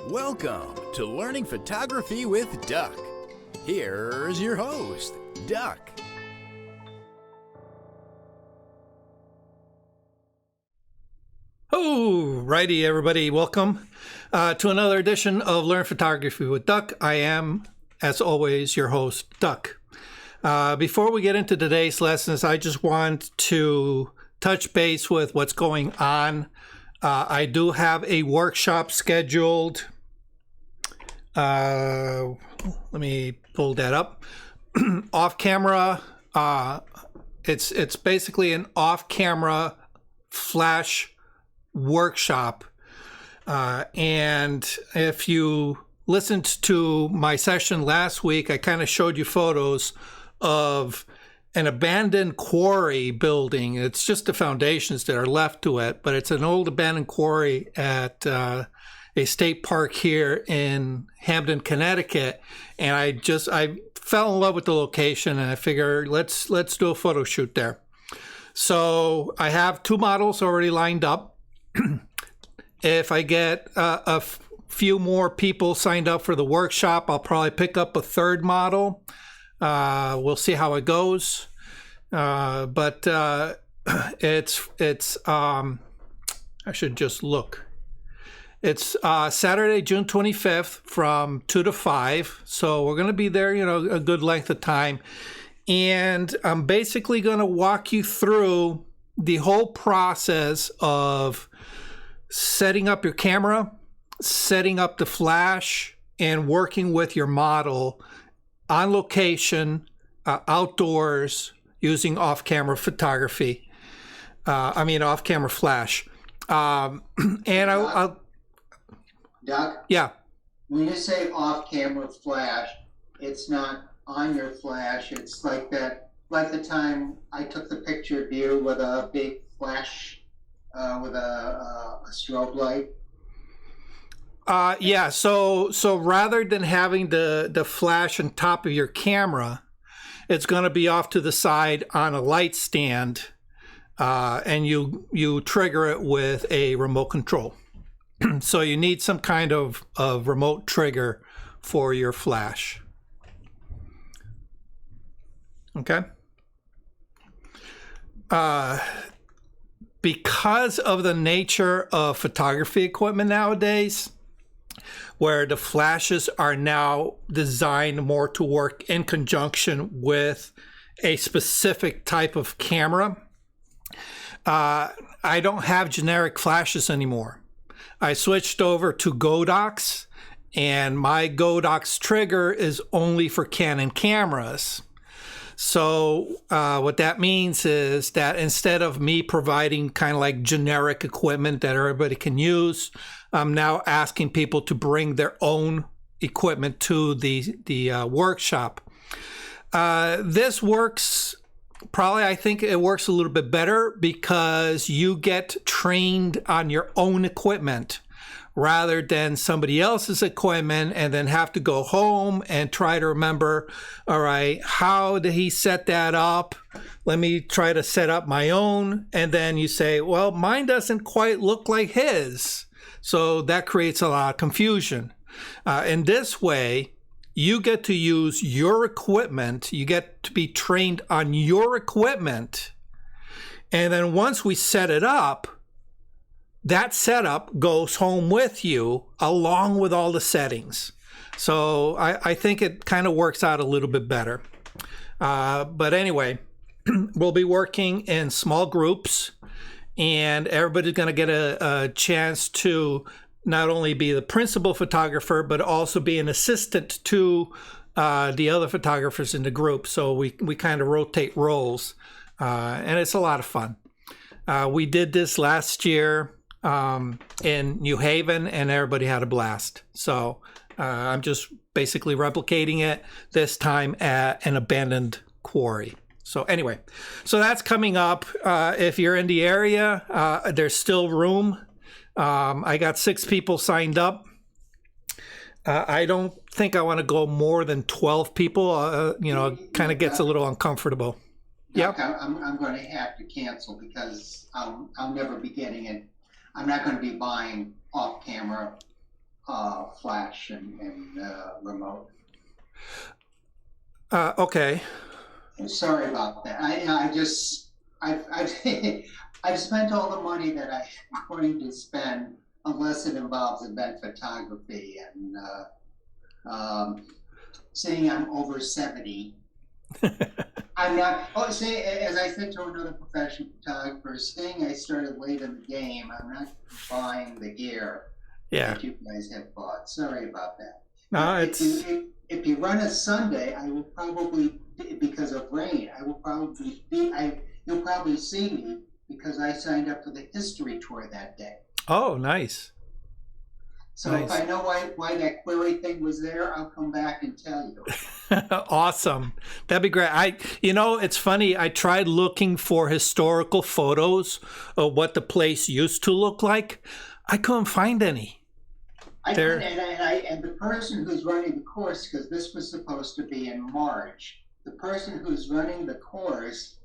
Welcome to Learning Photography with Duck. Here's your host, Duck. Alrighty, everybody. Welcome to another edition of Learn Photography with Duck. I am, as always, your host, Duck. Before we get into today's lessons, I just want to touch base with what's going on. I do have a workshop scheduled. Let me pull that up. Off camera. It's basically an off-camera flash workshop. And if you listened to my session last week, I kind of showed you photos of an abandoned quarry building. It's just the foundations that are left to it, but it's an old abandoned quarry at a state park here in Hamden, Connecticut. And I fell in love with the location, and I figured let's do a photo shoot there. So I have two models already lined up. If I get a few more people signed up for the workshop, I'll probably pick up a third model. We'll see how it goes. But it's I should just look. It's Saturday, June 25th from 2 to 5. So we're going to be there, a good length of time. And I'm basically going to walk you through the whole process of setting up your camera, setting up the flash, and working with your model on location, outdoors, using off-camera photography. Off-camera flash. And I'll Doc? Yeah. When you say off-camera flash, it's not on your flash. It's like that, like the time I took the picture of you with a big flash, with a strobe light. Yeah. So rather than having the flash on top of your camera, it's going to be off to the side on a light stand, and you trigger it with a remote control. So you need some kind of remote trigger for your flash. Okay. Because of the nature of photography equipment nowadays, where the flashes are now designed more to work in conjunction with a specific type of camera, I don't have generic flashes anymore. I switched over to Godox, and my Godox trigger is only for Canon cameras. So what that means is that instead of me providing kind of like generic equipment that everybody can use, I'm now asking people to bring their own equipment to the workshop. This works, I think it works a little bit better because you get trained on your own equipment rather than somebody else's equipment and then have to go home and try to remember, all right, how did he set that up? Let me try to set up my own. And then you say, well, mine doesn't quite look like his. So that creates a lot of confusion. In this way, you get to use your equipment. You get to be trained on your equipment. And then once we set it up, that setup goes home with you along with all the settings. So I think it kind of works out a little bit better. But anyway, we'll be working in small groups, and everybody's going to get a chance to not only be the principal photographer, but also be an assistant to the other photographers in the group. So we kind of rotate roles, and it's a lot of fun. We did this last year in New Haven, and everybody had a blast. So I'm just basically replicating it, this time at an abandoned quarry. So anyway, so that's coming up. If you're in the area, there's still room. I got 6 people signed up. I don't think I want to go more than 12 people. It kind of gets a little uncomfortable. Doc, yep. I'm going to have to cancel because I'll never be getting it. I'm not going to be buying off-camera flash and remote. Okay. Sorry about that. I've I've spent all the money that I'm going to spend unless it involves event photography, and seeing I'm over 70, I'm not. Oh, see, as I said to another professional photographer, seeing I started late in the game, I'm not buying the gear Yeah. that you guys have bought. Sorry about that. No, If you run a Sunday, I will probably, because of rain, you'll probably see me because I signed up for the history tour that day. oh, nice. So Nice. if I know why that query thing was there, I'll come back and tell you. Awesome. That'd be great. It's funny. I tried looking for historical photos of what the place used to look like. I couldn't find any. And the person who's running the course, because this was supposed to be in March, the person who's running the course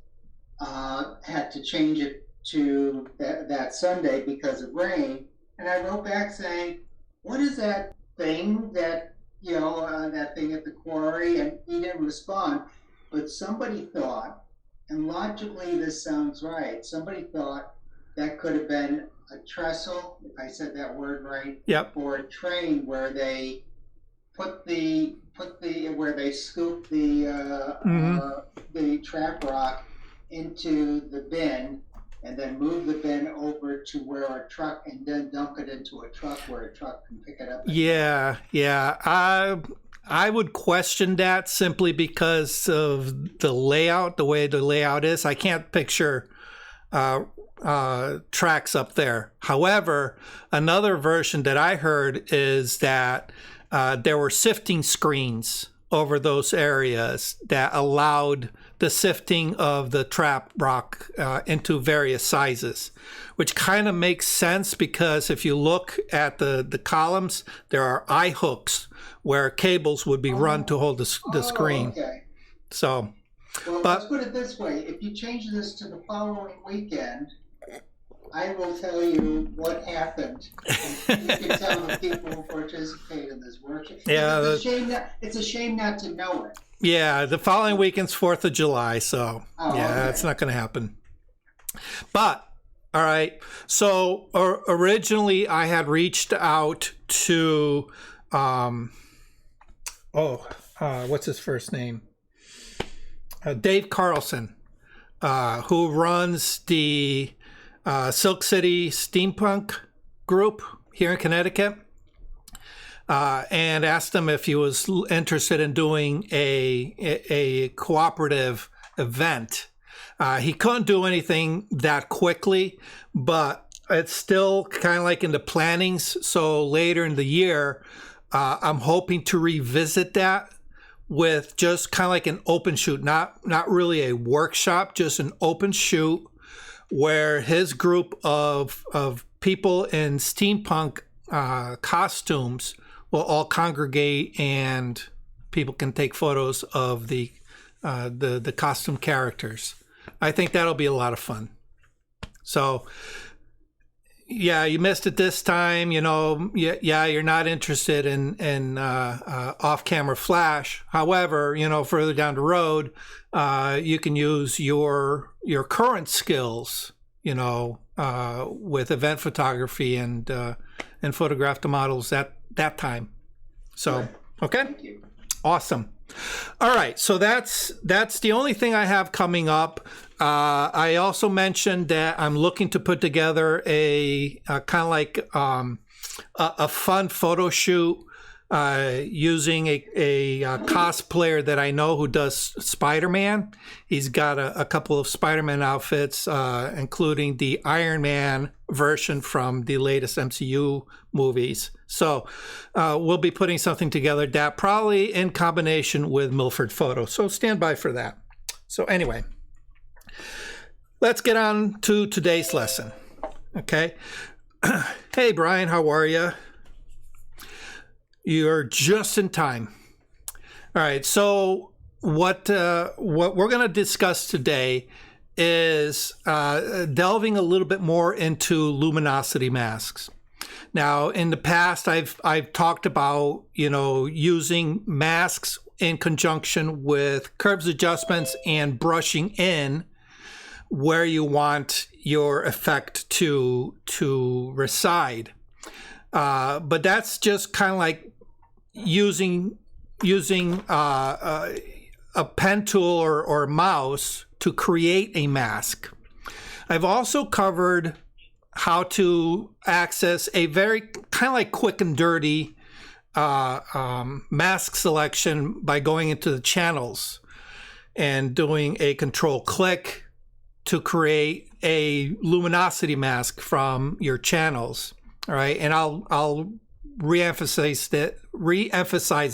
had to change it to that Sunday because of rain. And I wrote back saying, "What is that thing that that thing at the quarry?" And he didn't respond. But somebody thought, and logically this sounds right. Somebody thought that could have been a trestle, if I said that word right, Yep. or a train where they where they scoop the trap rock into the bin and then move the bin over to where a truck, and then dump it into a truck where a truck can pick it up. Yeah. I would question that simply because of the layout, the way the layout is. I can't picture tracks up there. However, another version that I heard is that there were sifting screens over those areas that allowed the sifting of the trap rock into various sizes, which kind of makes sense because if you look at the columns, there are eye hooks where cables would be run to hold the screen. Okay. So, well, let's put it this way. If you change this to the following weekend, I will tell you what happened. And you can tell the people who participate in this workshop. Yeah, it's a shame not to know it. Yeah, the following weekend's 4th of July, so okay. It's not going to happen. But, all right, so originally I had reached out to, what's his first name? Dave Carlson, who runs the Silk City Steampunk group here in Connecticut, and asked him if he was interested in doing a cooperative event. He couldn't do anything that quickly, but it's still kind of like in the plannings. So later in the year, I'm hoping to revisit that with just kind of like an open shoot, not really a workshop, just an open shoot where his group of people in steampunk costumes will all congregate and people can take photos of the costume characters. I think that'll be a lot of fun. So, yeah, you missed it this time. You're not interested in off-camera flash. However, further down the road, you can use your current skills, with event photography and photograph the models at that time. So, okay, Thank you. Awesome. All right, so that's the only thing I have coming up. I also mentioned that I'm looking to put together a kind of like a fun photo shoot using a cosplayer that I know who does Spider-Man. He's got a couple of Spider-Man outfits, including the Iron Man version from the latest MCU movies. So we'll be putting something together that probably in combination with Milford Photo. So stand by for that. So anyway, let's get on to today's lesson. Okay. Hey, Brian, how are you? You're just in time. All right. So what we're going to discuss today is delving a little bit more into luminosity masks. Now, in the past, I've talked about, using masks in conjunction with curves adjustments and brushing in where you want your effect to reside. But that's just kind of like using a pen tool or a mouse to create a mask. I've also covered how to access a very kind of like quick and dirty mask selection by going into the channels and doing a control click to create a luminosity mask from your channels. All right, and I'll reemphasize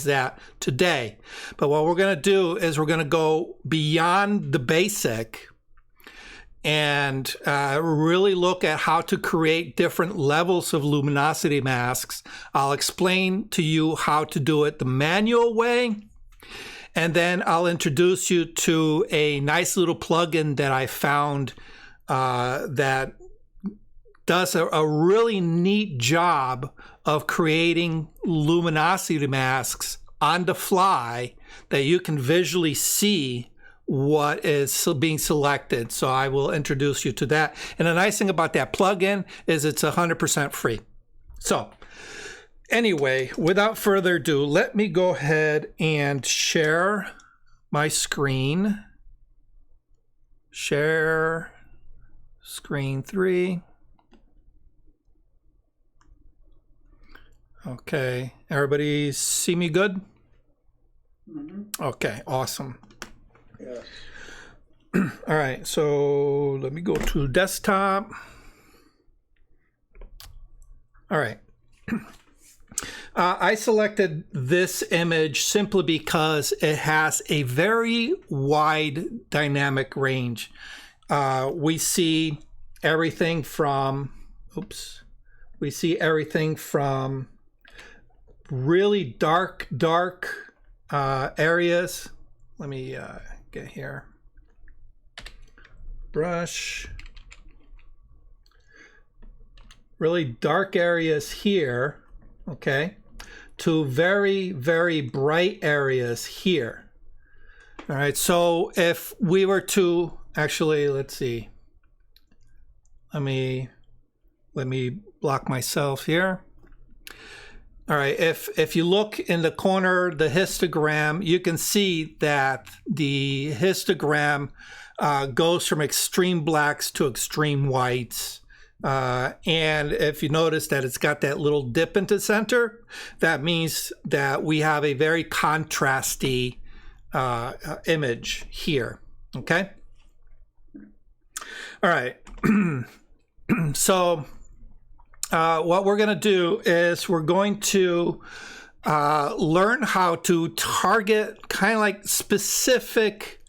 that today. But what we're going to do is we're going to go beyond the basic and really look at how to create different levels of luminosity masks. I'll explain to you how to do it the manual way, and then I'll introduce you to a nice little plugin that I found that does a really neat job of creating luminosity masks on the fly that you can visually see what is being selected. So I will introduce you to that. And the nice thing about that plugin is it's 100% free. So anyway, without further ado, let me go ahead and share my screen. Share screen 3. Okay, everybody see me good? Mm-hmm. Okay, awesome. Yes. All right, so let me go to desktop. All right. I selected this image simply because it has a very wide dynamic range. We see everything from, really dark areas. Let me get here. Brush. Really dark areas here, okay, to very, very bright areas here. All right, so if we were to actually, let's see. Let me block myself here. All right, if you look in the corner, the histogram, you can see that the histogram goes from extreme blacks to extreme whites. And if you notice that it's got that little dip into center, that means that we have a very contrasty image here, okay? All right, so what we're going to do is we're going to learn how to target kind of like specific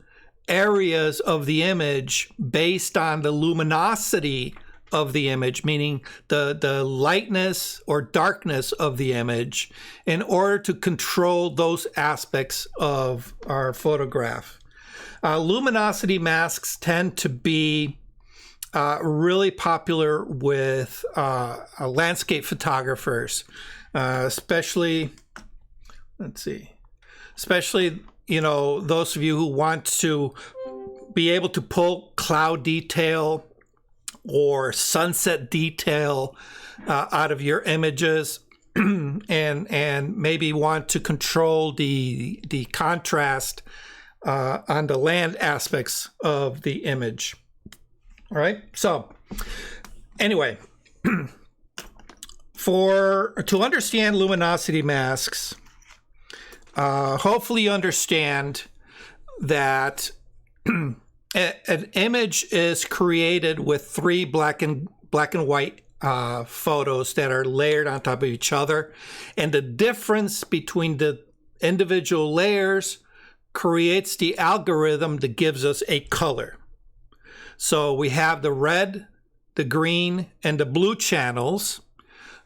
areas of the image based on the luminosity of the image, meaning the lightness or darkness of the image, in order to control those aspects of our photograph. Luminosity masks tend to be really popular with landscape photographers, especially those of you who want to be able to pull cloud detail or sunset detail out of your images, and maybe want to control the contrast on the land aspects of the image. All right, so anyway, to understand luminosity masks, hopefully you understand that an image is created with 3 black and white photos that are layered on top of each other, and the difference between the individual layers creates the algorithm that gives us a color. So we have the red, the green, and the blue channels,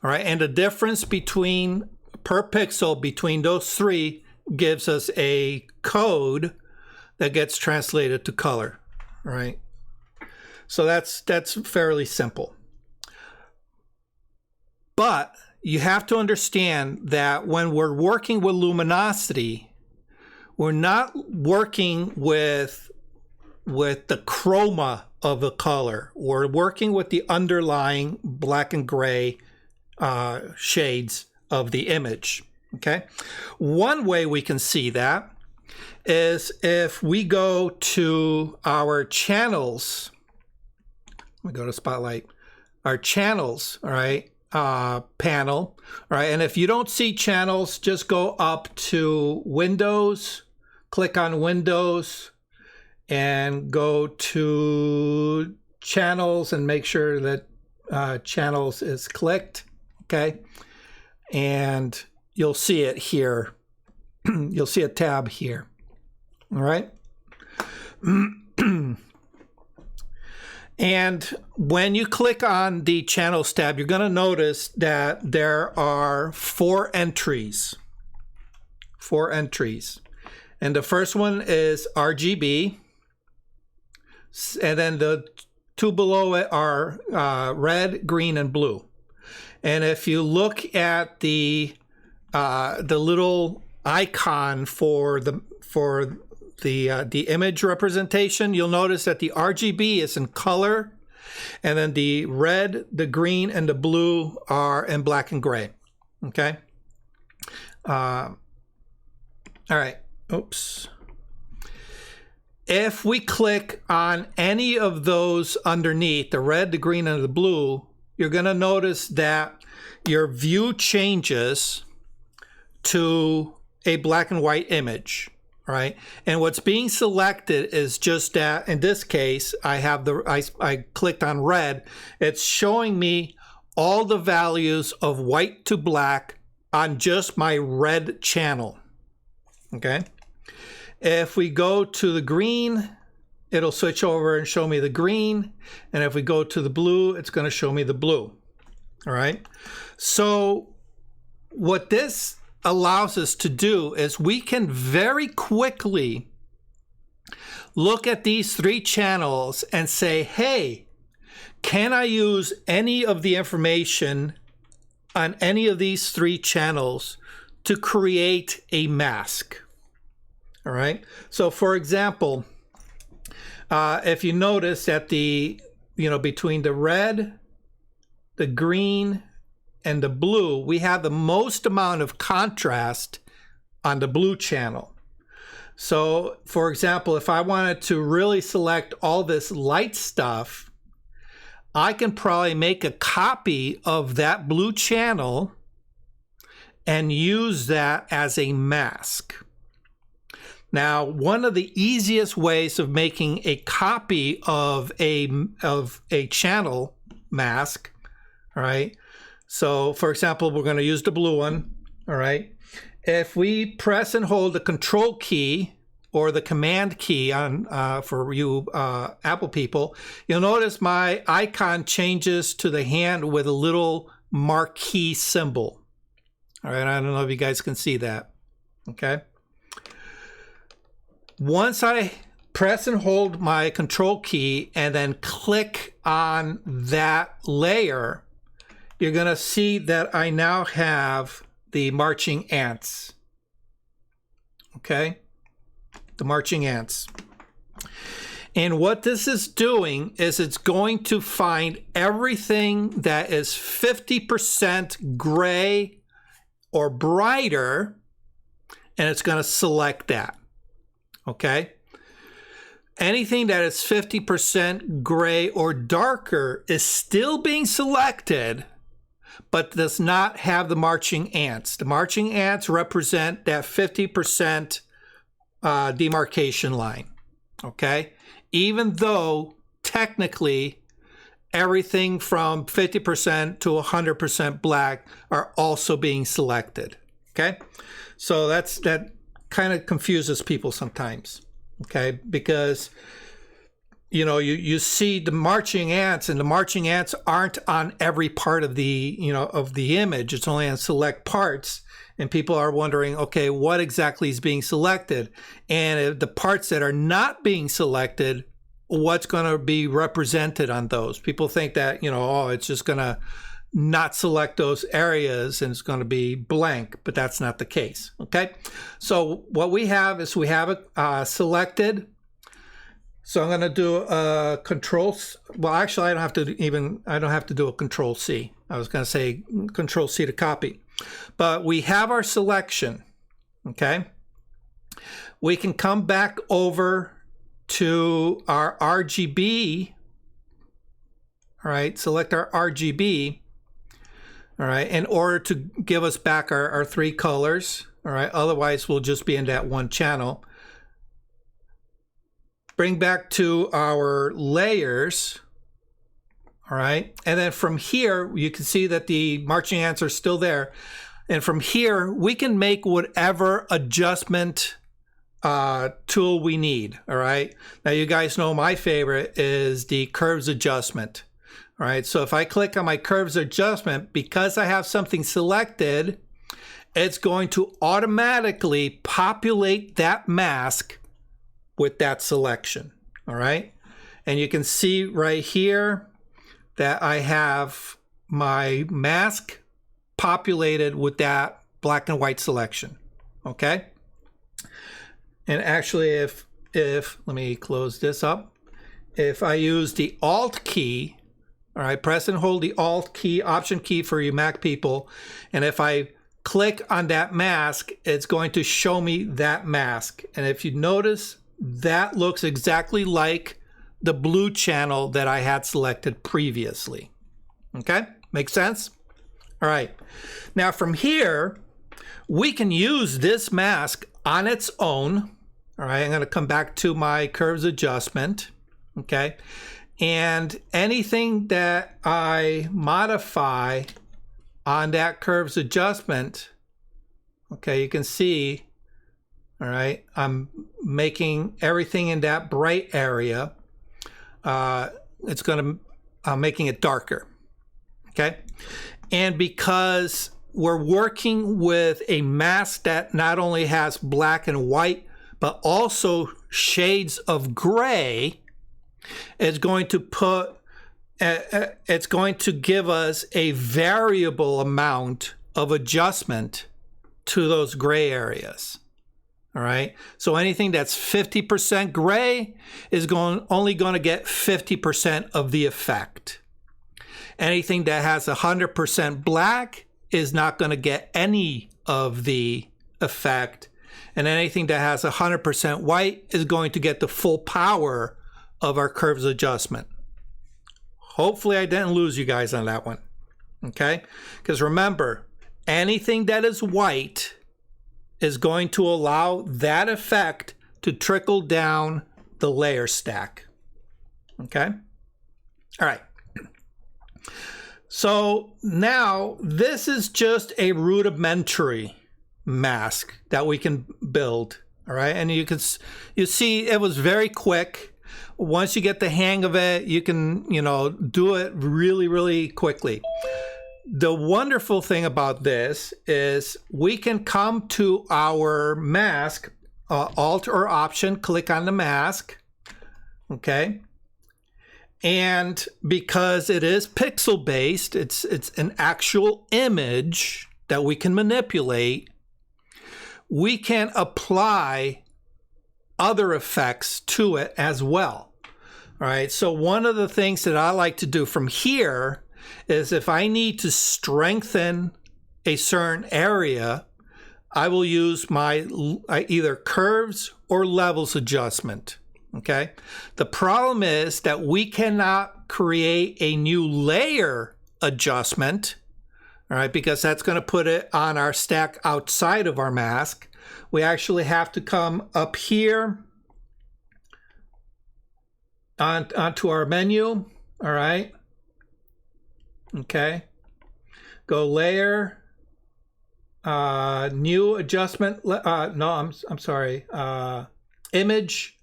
all right, and the difference per pixel between those 3 gives us a code that gets translated to color, all right? So that's fairly simple. But you have to understand that when we're working with luminosity, we're not working with the chroma of a color. We're working with the underlying black and gray shades of the image. Okay. One way we can see that is if we go to our channels. Let me go to Spotlight. Our channels, all right, panel, all right. And if you don't see channels, just go up to Windows, click on Windows, and go to channels and make sure that channels is clicked, okay? And you'll see it here. You'll see a tab here, all right? And when you click on the channels tab, you're going to notice that there are 4 entries. 4 entries. And the first one is RGB. And then the 2 below it are red, green, and blue. And if you look at the little icon for the image representation, you'll notice that the RGB is in color, and then the red, the green, and the blue are in black and gray. Okay. All right. Oops. If we click on any of those underneath, the red, the green, and the blue, you're going to notice that your view changes to a black and white image, right? And what's being selected is just that. In this case, I clicked on red. It's showing me all the values of white to black on just my red channel. Okay. If we go to the green, it'll switch over and show me the green. And if we go to the blue, it's going to show me the blue. All right. So what this allows us to do is we can very quickly look at these 3 channels and say, hey, can I use any of the information on any of these 3 channels to create a mask? All right. So for example, if you notice that between the red, the green, and the blue, we have the most amount of contrast on the blue channel. So for example, if I wanted to really select all this light stuff, I can probably make a copy of that blue channel and use that as a mask. Now, one of the easiest ways of making a copy of a channel mask, all right? So, for example, we're going to use the blue one, all right? If we press and hold the Control key or the Command key on for you Apple people, you'll notice my icon changes to the hand with a little marquee symbol. All right, I don't know if you guys can see that, okay? Once I press and hold my Control key and then click on that layer, you're going to see that I now have the marching ants. Okay? The marching ants. And what this is doing is it's going to find everything that is 50% gray or brighter, and it's going to select that. Okay? Anything that is 50% gray or darker is still being selected, but does not have the marching ants. The marching ants represent that 50% demarcation line. Okay? Even though technically everything from 50% to 100% black are also being selected. Okay? So that kind of confuses people sometimes, okay? Because, you see the marching ants, and the marching ants aren't on every part of the image. It's only on select parts, and people are wondering, okay, what exactly is being selected? And the parts that are not being selected, what's going to be represented on those? People think that, it's just going to not select those areas and it's going to be blank, but that's not the case. Okay, so what we have is we have it selected. So I'm going to do a control. Well, actually, I don't have to do a control C. I was going to say control C to copy, but we have our selection. Okay, we can come back over to our RGB. All right, select our RGB. All right, in order to give us back our 3 colors. All right, otherwise we'll just be in that one channel. Bring back to our layers. All right, and then from here you can see that the marching ants are still there, and from here we can make whatever adjustment tool we need. All right, now you guys know my favorite is the curves adjustment. All right, so if I click on my curves adjustment, because I have something selected, it's going to automatically populate that mask with that selection. All right, and you can see right here that I have my mask populated with that black and white selection. Okay, and actually if let me close this up. If I use the Alt key, all right, press and hold the Alt key, Option key for you Mac people, and if I click on that mask, it's going to show me that mask. And if you notice, that looks exactly like the blue channel that I had selected previously. Okay, makes sense? All right, now from here, we can use this mask on its own. All right, I'm going to come back to my curves adjustment. Okay, and anything that I modify on that curves adjustment, okay, you can see, all right, I'm making everything in that bright area. It's going to, I'm making it darker. Okay, and because we're working with a mask that not only has black and white, but also shades of gray, it's going to give us a variable amount of adjustment to those gray areas. All right, so anything that's 50% gray is only going to get 50% of the effect. Anything that has 100% black is not going to get any of the effect, and anything that has 100% white is going to get the full power of our curves adjustment. Hopefully I didn't lose you guys on that one. Okay, because remember, anything that is white is going to allow that effect to trickle down the layer stack. Okay, all right. So now this is just a rudimentary mask that we can build. All right, and you see it was very quick. Once you get the hang of it, you can, do it really, really quickly. The wonderful thing about this is we can come to our mask, Alt or Option, click on the mask, okay? And because it is pixel based, it's an actual image that we can manipulate, we can apply other effects to it as well. All right, so one of the things that I like to do from here is if I need to strengthen a certain area, I will use my either curves or levels adjustment. Okay, the problem is that we cannot create a new layer adjustment, all right, because that's going to put it on our stack outside of our mask. We actually have to come up here onto our menu. All right, okay, go layer, new adjustment. No, I'm sorry, image.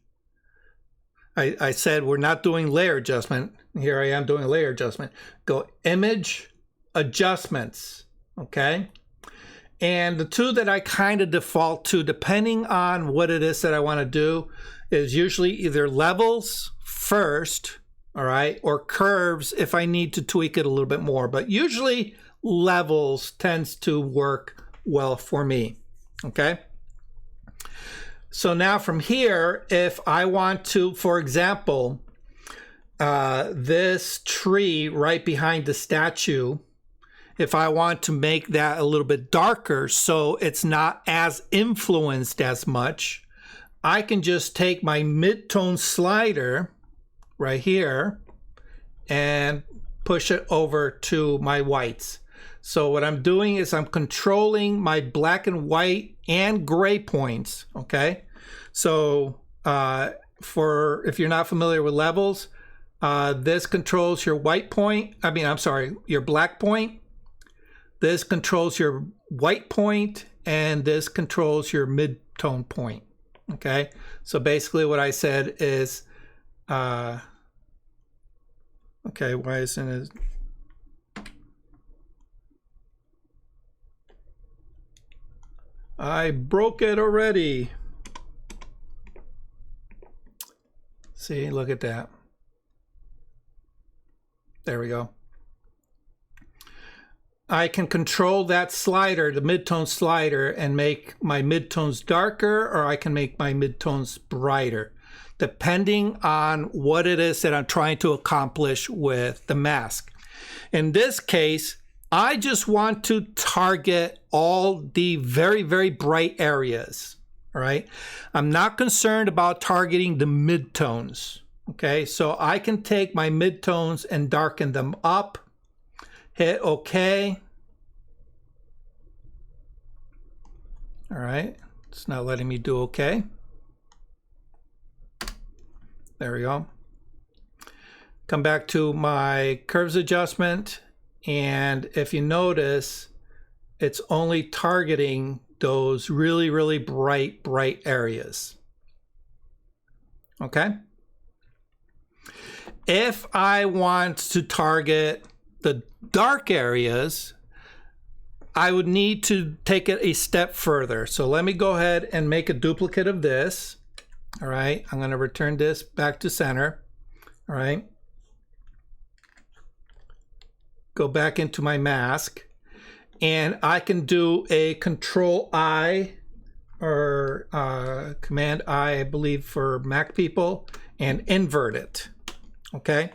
I said we're not doing layer adjustment. Here I am doing a layer adjustment. Go image adjustments, okay? And the two that I kind of default to, depending on what it is that I want to do, is usually either levels first, all right, or curves if I need to tweak it a little bit more. But usually levels tends to work well for me, okay? So now from here, if I want to, for example, this tree right behind the statue, if I want to make that a little bit darker so it's not as influenced as much, I can just take my mid-tone slider right here and push it over to my whites. So what I'm doing is I'm controlling my black and white and gray points, okay? So if you're not familiar with levels, this controls your white point. Your black point. This controls your white point, and this controls your mid-tone point. Okay, so basically what I said is, okay, why isn't it? I broke it already. See, look at that. There we go. I can control that slider, the mid-tone slider, and make my mid-tones darker, or I can make my mid-tones brighter, depending on what it is that I'm trying to accomplish with the mask. In this case, I just want to target all the very, very bright areas, all right? I'm not concerned about targeting the mid-tones, okay? So I can take my mid-tones and darken them up. Hit OK. All right, it's not letting me do OK. There we go. Come back to my curves adjustment, and if you notice, it's only targeting those really, really bright areas. Okay. If I want to target the dark areas, I would need to take it a step further. So let me go ahead and make a duplicate of this. All right, I'm going to return this back to center. All right. Go back into my mask, and I can do a Control I or Command I believe, for Mac people, and invert it. Okay,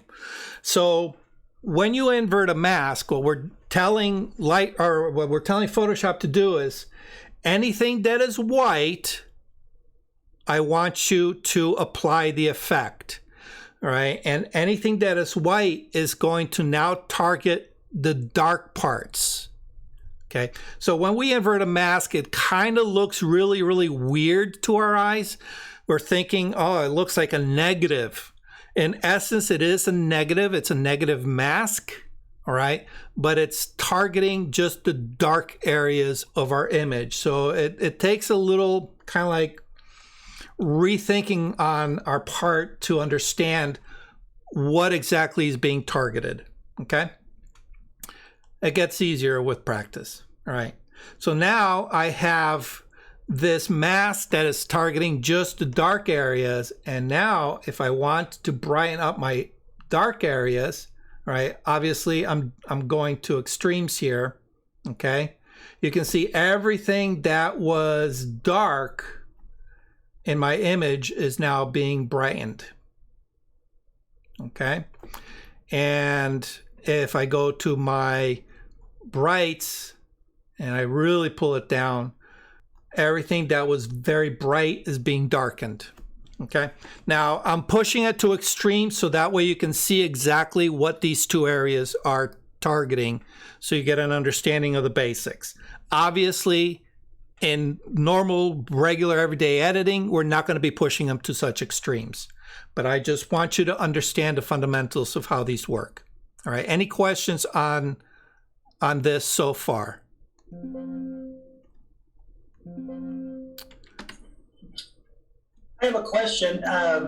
so when you invert a mask, what we're telling Photoshop to do is anything that is white, I want you to apply the effect. All right, and anything that is white is going to now target the dark parts. Okay, so when we invert a mask, it kind of looks really, really weird to our eyes. We're thinking, oh, it looks like a negative. In essence, it is a negative. It's a negative mask, all right? But it's targeting just the dark areas of our image. So it takes a little kind of like rethinking on our part to understand what exactly is being targeted, okay? It gets easier with practice, all right? So now I have this mask that is targeting just the dark areas, and now if I want to brighten up my dark areas, all right, obviously I'm going to extremes here, okay? You can see everything that was dark in my image is now being brightened, okay? And if I go to my brights and I really pull it down, everything that was very bright is being darkened. Okay, now I'm pushing it to extreme so that way you can see exactly what these two areas are targeting, so you get an understanding of the basics. Obviously, in normal, regular, everyday editing, we're not going to be pushing them to such extremes, but I just want you to understand the fundamentals of how these work. All right, any questions on this so far? I have a question. I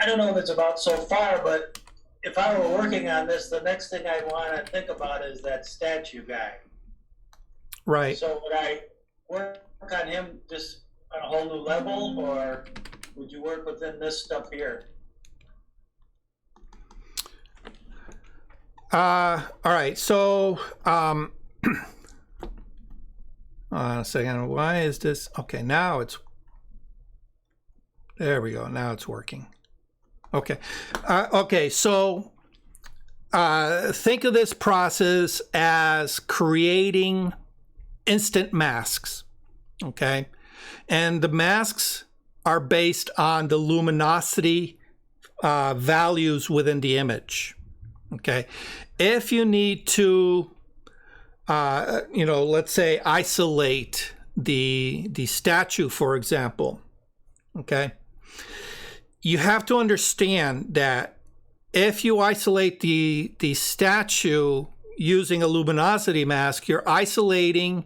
don't know if it's about so far, but if I were working on this, the next thing I'd want to think about is that statue guy. Right. So would I work on him just on a whole new level, or would you work within this stuff here? All right, so hold on a second. Why is this? Okay, now it's, there we go. Now it's working. Okay. Okay, so think of this process as creating instant masks, okay? And the masks are based on the luminosity values within the image, okay? If you need to, let's say isolate the statue, for example, okay? You have to understand that if you isolate the statue using a luminosity mask, you're isolating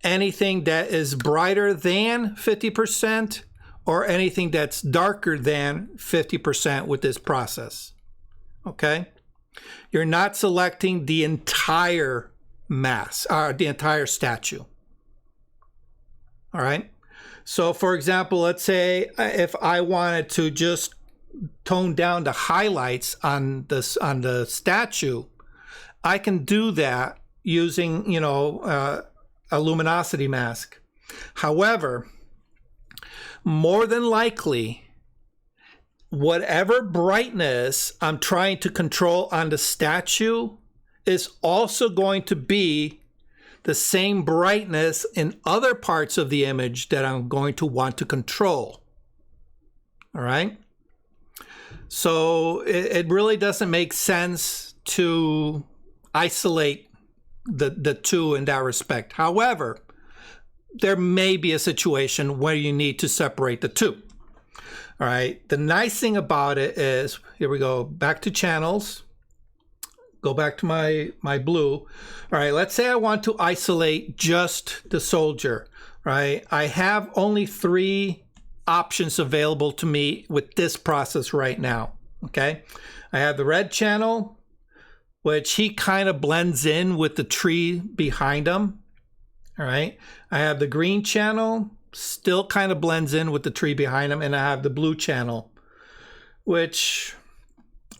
anything that is brighter than 50% or anything that's darker than 50% with this process, okay? You're not selecting the entire mask, or the entire statue, all right? So for example, let's say if I wanted to just tone down the highlights on the statue, I can do that using, a luminosity mask. However, more than likely, whatever brightness I'm trying to control on the statue is also going to be the same brightness in other parts of the image that I'm going to want to control. All right? So it really doesn't make sense to isolate the two in that respect. However, there may be a situation where you need to separate the two. All right. The nice thing about it is, here we go, back to channels. Go back to my blue. All right. Let's say I want to isolate just the soldier. Right. I have only 3 options available to me with this process right now. Okay. I have the red channel, which he kind of blends in with the tree behind him. All right. I have the green channel, still kind of blends in with the tree behind him. And I have the blue channel, which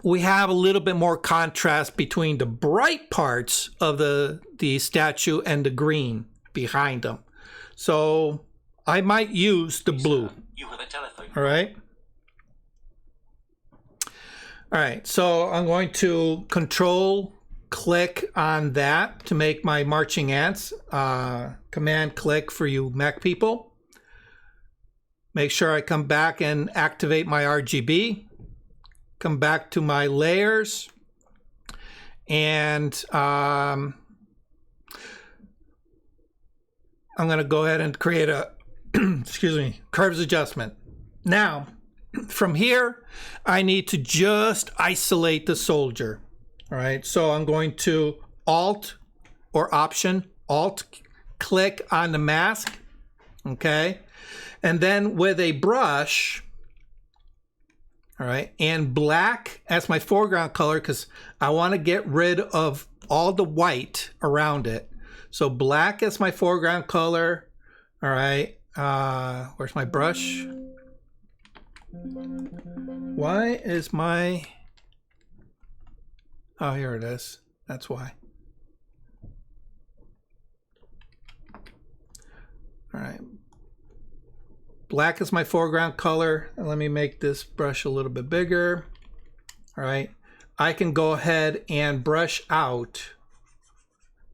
we have a little bit more contrast between the bright parts of the statue and the green behind them. So I might use the blue. You have a telephone. All right. All right. So I'm going to control click on that to make my marching ants. Command click for you Mac people. Make sure I come back and activate my RGB. Come back to my layers. And I'm going to go ahead and create a excuse me, curves adjustment. Now, from here, I need to just isolate the soldier. All right, so I'm going to Alt or Option, Alt, click on the mask, okay? And then with a brush, all right, and black as my foreground color because I want to get rid of all the white around it. So black as my foreground color, all right. Where's my brush? Why is my... Oh, here it is. That's why. All right. Black is my foreground color. Let me make this brush a little bit bigger. All right. I can go ahead and brush out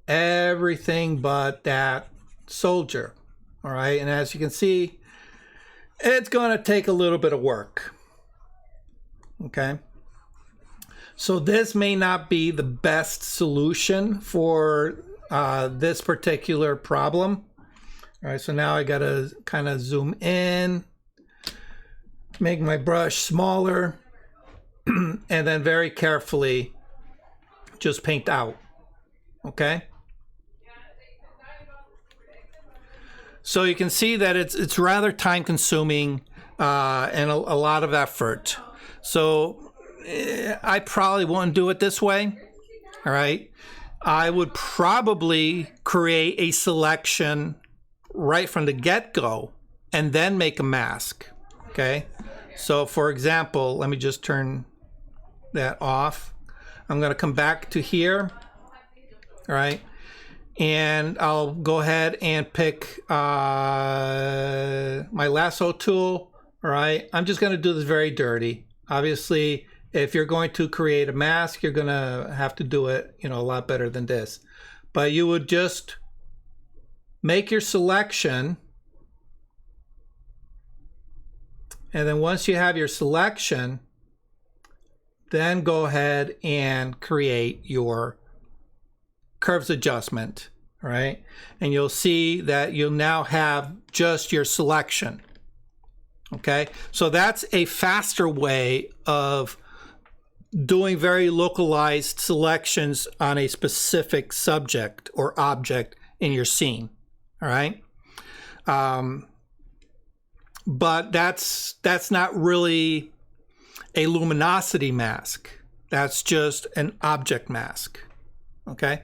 everything but that soldier. All right, and as you can see, it's going to take a little bit of work. Okay. So this may not be the best solution for this particular problem. All right, so now I got to kind of zoom in, make my brush smaller, and then very carefully just paint out. Okay. So you can see that it's rather time consuming and a lot of effort. So I probably won't do it this way. All right. I would probably create a selection right from the get-go and then make a mask. Okay. So for example, let me just turn that off. I'm going to come back to here. All right. And I'll go ahead and pick my lasso tool. All right. I'm just going to do this very dirty. Obviously, if you're going to create a mask, you're going to have to do it, a lot better than this. But you would just make your selection. And then once you have your selection, then go ahead and create your curves adjustment, right? And you'll see that you'll now have just your selection. Okay, so that's a faster way of doing very localized selections on a specific subject or object in your scene. All right, but that's not really a luminosity mask. That's just an object mask. Okay,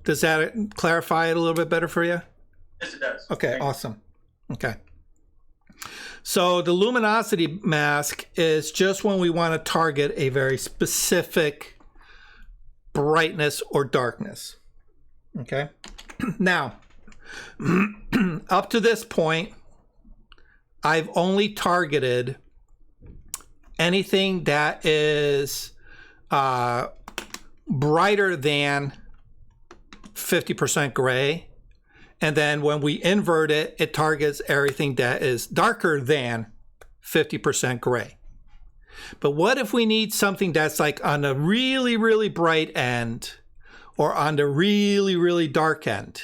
does that clarify it a little bit better for you? Yes, it does. Okay, awesome. Okay. So the luminosity mask is just when we want to target a very specific brightness or darkness. Okay. Now, up to this point, I've only targeted anything that is brighter than 50% gray. And then when we invert it, it targets everything that is darker than 50% gray. But what if we need something that's like on the really, really bright end or on the really, really dark end?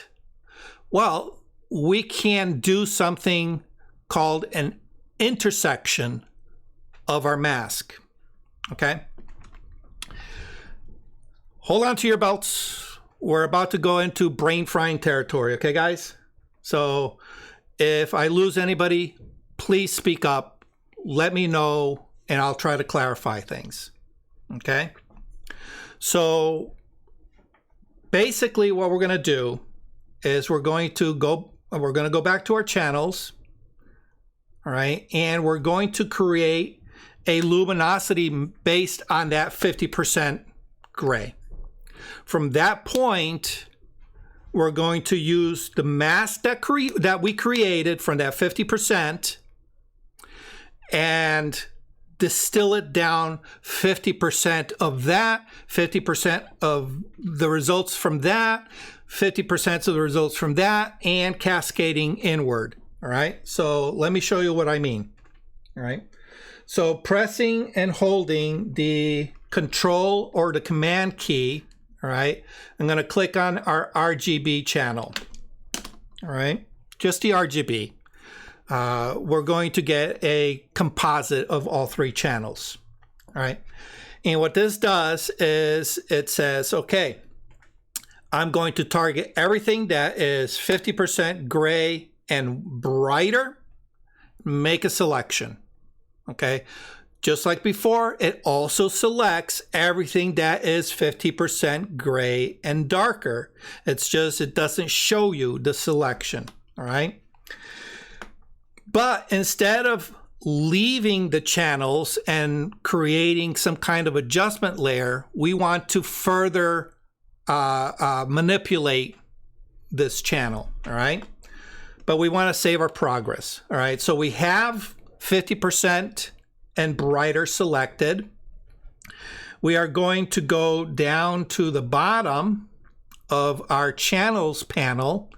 Well, we can do something called an intersection of our mask. Okay? Hold on to your belts. We're about to go into brain frying territory, okay, guys? So if I lose anybody, please speak up, let me know, and I'll try to clarify things, okay? So basically what we're going to do is we're going to go back to our channels, all right? And we're going to create a luminosity based on that 50% gray. From that point, we're going to use the mask that we created from that 50% and distill it down 50% of that, 50% of the results from that, 50% of the results from that, and cascading inward. All right. So let me show you what I mean. All right. So pressing and holding the Control or the Command key. All right, I'm going to click on our RGB channel. All right, just the RGB. We're going to get a composite of all three channels. All right, and what this does is it says, okay, I'm going to target everything that is 50% gray and brighter. Make a selection. Okay. Just like before, it also selects everything that is 50% gray and darker. It's just, it doesn't show you the selection, all right? But instead of leaving the channels and creating some kind of adjustment layer, we want to further manipulate this channel, all right? But we want to save our progress, all right? So we have 50% and brighter selected. We are going to go down to the bottom of our channels panel,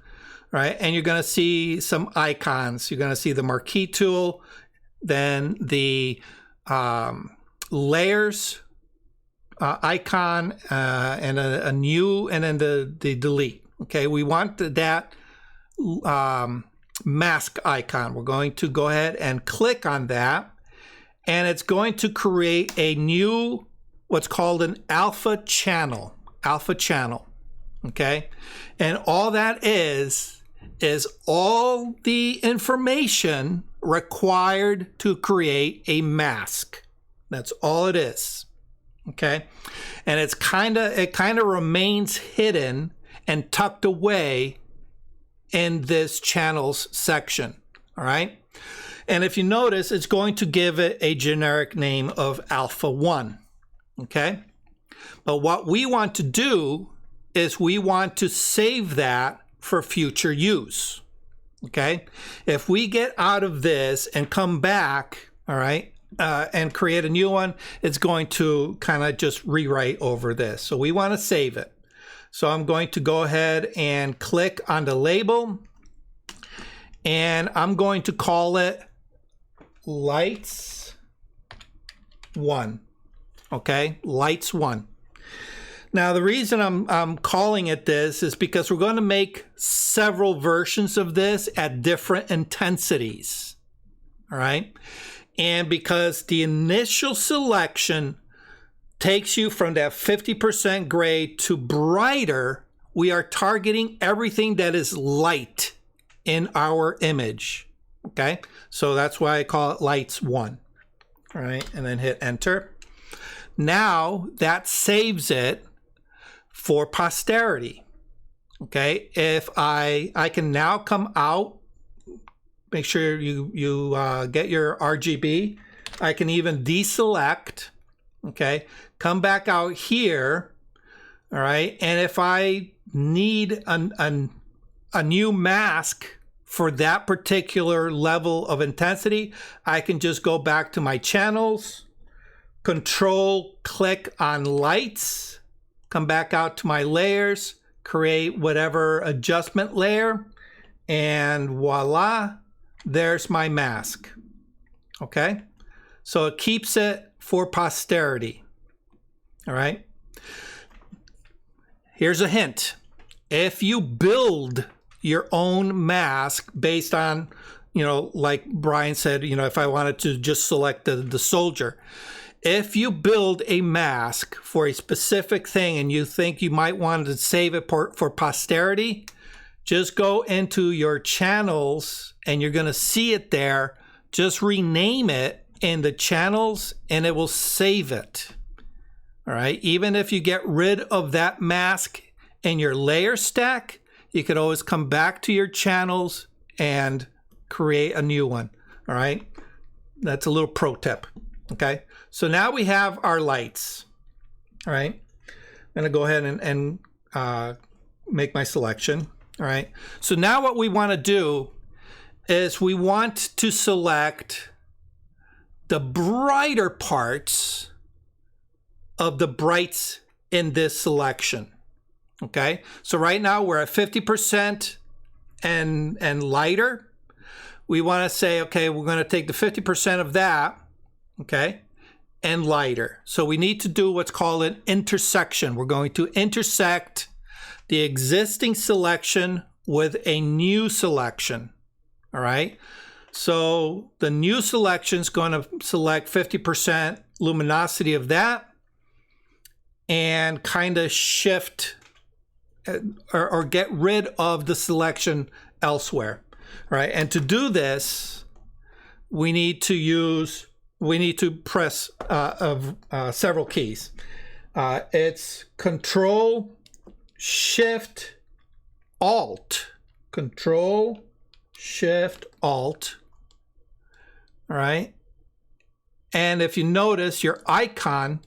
right? And you're going to see some icons. You're going to see the marquee tool, then the layers icon, and a new, and then the delete. Okay, we want that mask icon. We're going to go ahead and click on that. And it's going to create a new, what's called an alpha channel, okay? And all that is all the information required to create a mask. That's all it is, okay? And it kind of remains hidden and tucked away in this channels section, all right? And if you notice, it's going to give it a generic name of Alpha 1, okay? But what we want to do is we want to save that for future use. Okay? If we get out of this and come back, all right, and create a new one, it's going to kind of just rewrite over this. So we want to save it. So I'm going to go ahead and click on the label, and I'm going to call it Lights 1. Okay, Lights 1. Now the reason I'm calling it this is because we're going to make several versions of this at different intensities. All right, and because the initial selection takes you from that 50% gray to brighter, we are targeting everything that is light in our image. Okay, so that's why I call it Lights 1. All right, and then hit enter. Now that saves it for posterity. Okay, if I can now come out, make sure you get your RGB. I can even deselect. Okay, come back out here. All right, and if I need a new mask for that particular level of intensity, I can just go back to my channels, control click on lights, come back out to my layers, create whatever adjustment layer, and voila, there's my mask. Okay, so it keeps it for posterity. All right, here's a hint. If you build your own mask based on, like Brian said, if I wanted to just select the soldier, if you build a mask for a specific thing and you think you might want to save it for posterity, just go into your channels and you're going to see it there. Just rename it in the channels and it will save it. All right. Even if you get rid of that mask in your layer stack, you could always come back to your channels and create a new one. All right. That's a little pro tip. Okay. So now we have our lights. All right. I'm going to go ahead and make my selection. All right. So now what we want to do is we want to select the brighter parts of the brights in this selection. Okay. So right now we're at 50% and lighter. We want to say, okay, we're going to take the 50% of that. Okay. And lighter. So we need to do what's called an intersection. We're going to intersect the existing selection with a new selection. All right. So the new selection is going to select 50% luminosity of that and kind of shift or get rid of the selection elsewhere. All right. And to do this, we need to press several keys. It's Control, Shift, Alt. Control, Shift, Alt. All right. And if you notice, your icon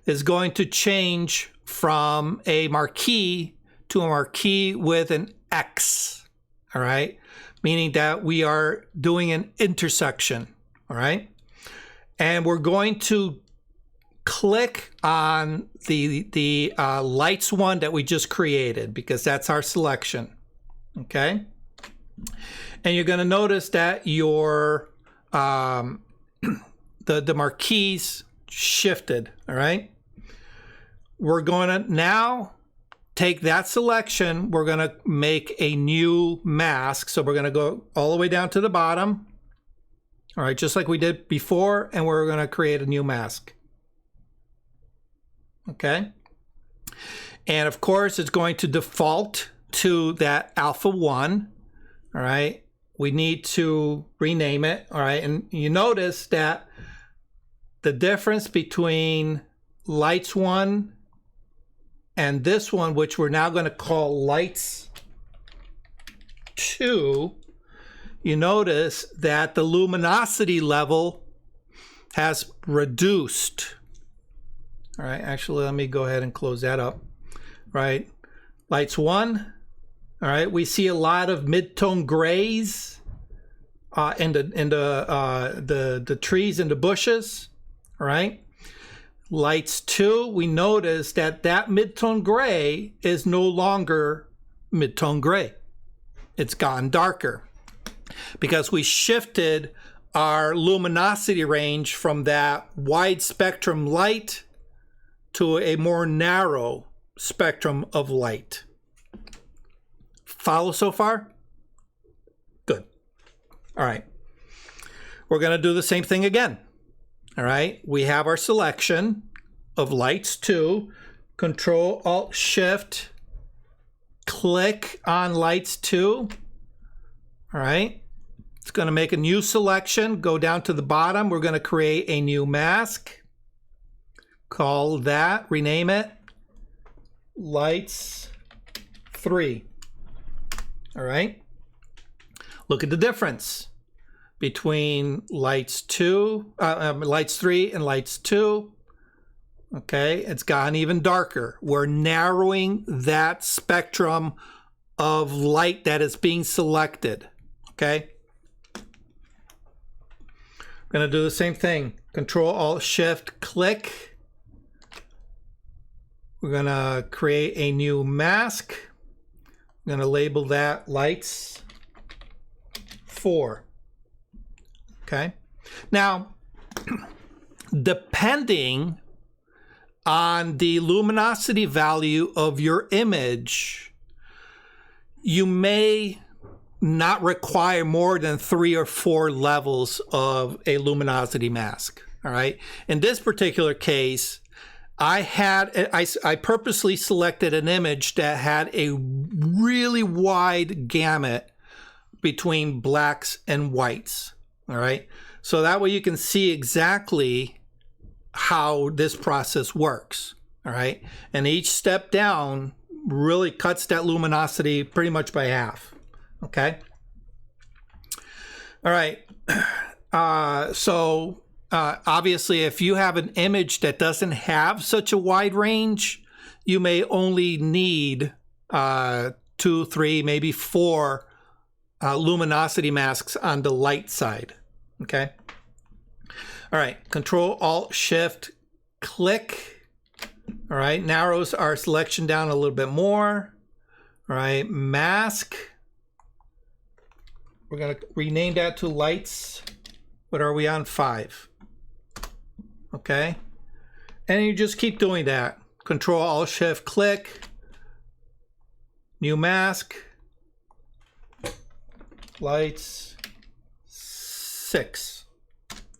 is going to change from a marquee to a marquee with an X. All right. Meaning that we are doing an intersection. All right. And we're going to click on the lights one that we just created because that's our selection. Okay. And you're going to notice that your the marquees shifted. All right. We're going to now take that selection. We're going to make a new mask. So we're going to go all the way down to the bottom. All right, just like we did before, and we're going to create a new mask. Okay. And of course, it's going to default to that alpha 1. All right. We need to rename it. All right. And you notice that the difference between lights 1 and this one, which we're now going to call lights 2, you notice that the luminosity level has reduced. All right, actually, let me go ahead and close that up. Right, lights 1. All right, we see a lot of mid-tone grays in the trees and the bushes. All right, lights 2, we notice that that mid-tone gray is no longer mid-tone gray. It's gotten darker because we shifted our luminosity range from that wide spectrum light to a more narrow spectrum of light. Follow so far? Good. All right. We're going to do the same thing again. All right. We have our selection of lights 2. Control Alt Shift. Click on lights 2. All right. It's going to make a new selection. Go down to the bottom. We're going to create a new mask. Call that, rename it, lights 3. All right. Look at the difference between lights 3 and lights 2. Okay, it's gotten even darker. We're narrowing that spectrum of light that is being selected. Okay. We're going to do the same thing. Control Alt Shift click. We're going to create a new mask. I'm going to label that lights 4. Okay. Now, depending on the luminosity value of your image, you may not require more than 3 or 4 levels of a luminosity mask. All right. In this particular case, I purposely selected an image that had a really wide gamut between blacks and whites. All right. So that way you can see exactly how this process works. All right. And each step down really cuts that luminosity pretty much by half. Okay. All right. Obviously, if you have an image that doesn't have such a wide range, you may only need 2, 3, maybe 4 luminosity masks on the light side. Okay. All right. Control Alt Shift click. All right. Narrows our selection down a little bit more. All right. Mask. We're going to rename that to lights. What are we on? 5. Okay. And you just keep doing that. Control Alt Shift click. New mask. Lights 6.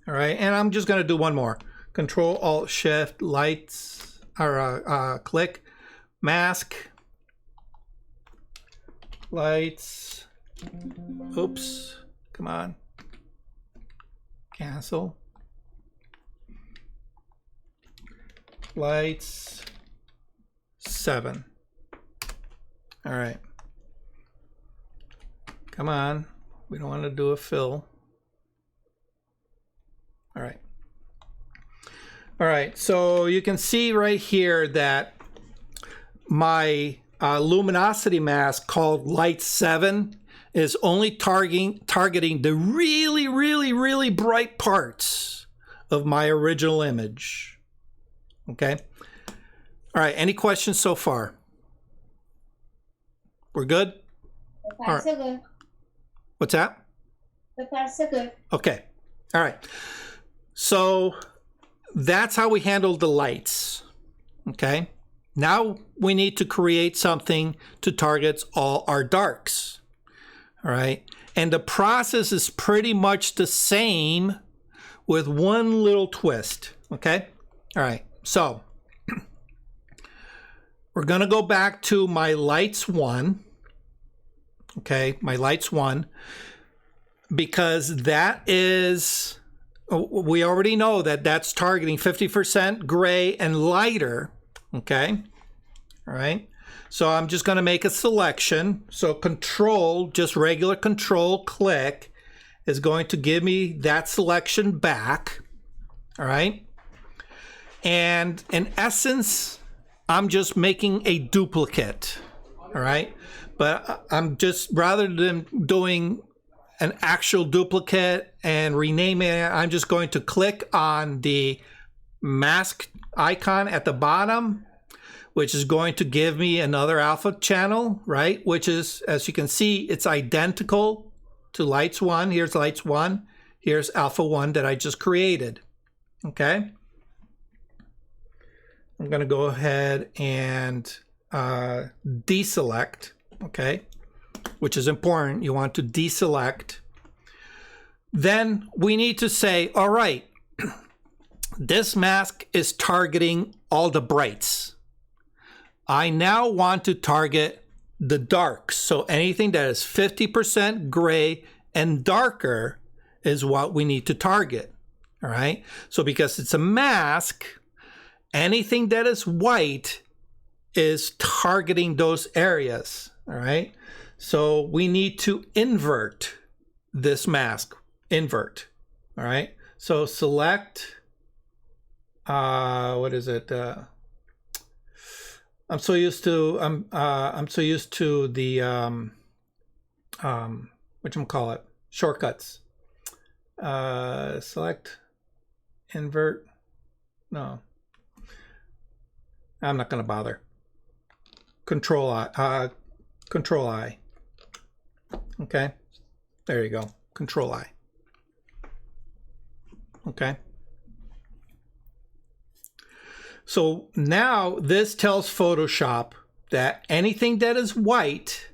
All right. And I'm just going to do one more. Control Alt Shift lights or click mask. Lights. Oops. Come on. Cancel. Lights 7. All right. Come on. We don't want to do a fill. All right. All right. So you can see right here that my luminosity mask called Light 7 is only targeting the really, really, really bright parts of my original image. Okay. All right. Any questions so far? We're good? So far, so good. What's that? So far, so good. Okay. All right. So that's how we handle the lights. Okay. Now we need to create something to target all our darks. All right. And the process is pretty much the same with one little twist. Okay. All right. So we're going to go back to my lights 1. Okay. My lights 1, because that is, we already know that that's targeting 50% gray and lighter. Okay. All right. So I'm just going to make a selection. So control, just regular control click is going to give me that selection back. All right. And in essence, I'm just making a duplicate, all right? But I'm just, rather than doing an actual duplicate and renaming it, I'm just going to click on the mask icon at the bottom, which is going to give me another alpha channel, right? Which is, as you can see, it's identical to lights 1. Here's lights 1. Here's alpha 1 that I just created, okay? I'm going to go ahead and deselect, okay? Which is important. You want to deselect. Then we need to say, all right, this mask is targeting all the brights. I now want to target the darks. So anything that is 50% gray and darker is what we need to target. All right. So because it's a mask, anything that is white is targeting those areas. All right. So we need to invert this mask. Invert. All right. So select, what is it? I'm so used to the whatchamacallit, shortcuts. Select, invert. No, I'm not going to bother. Control I. Control I. Okay, there you go. Control I. Okay. So now this tells Photoshop that anything that is white,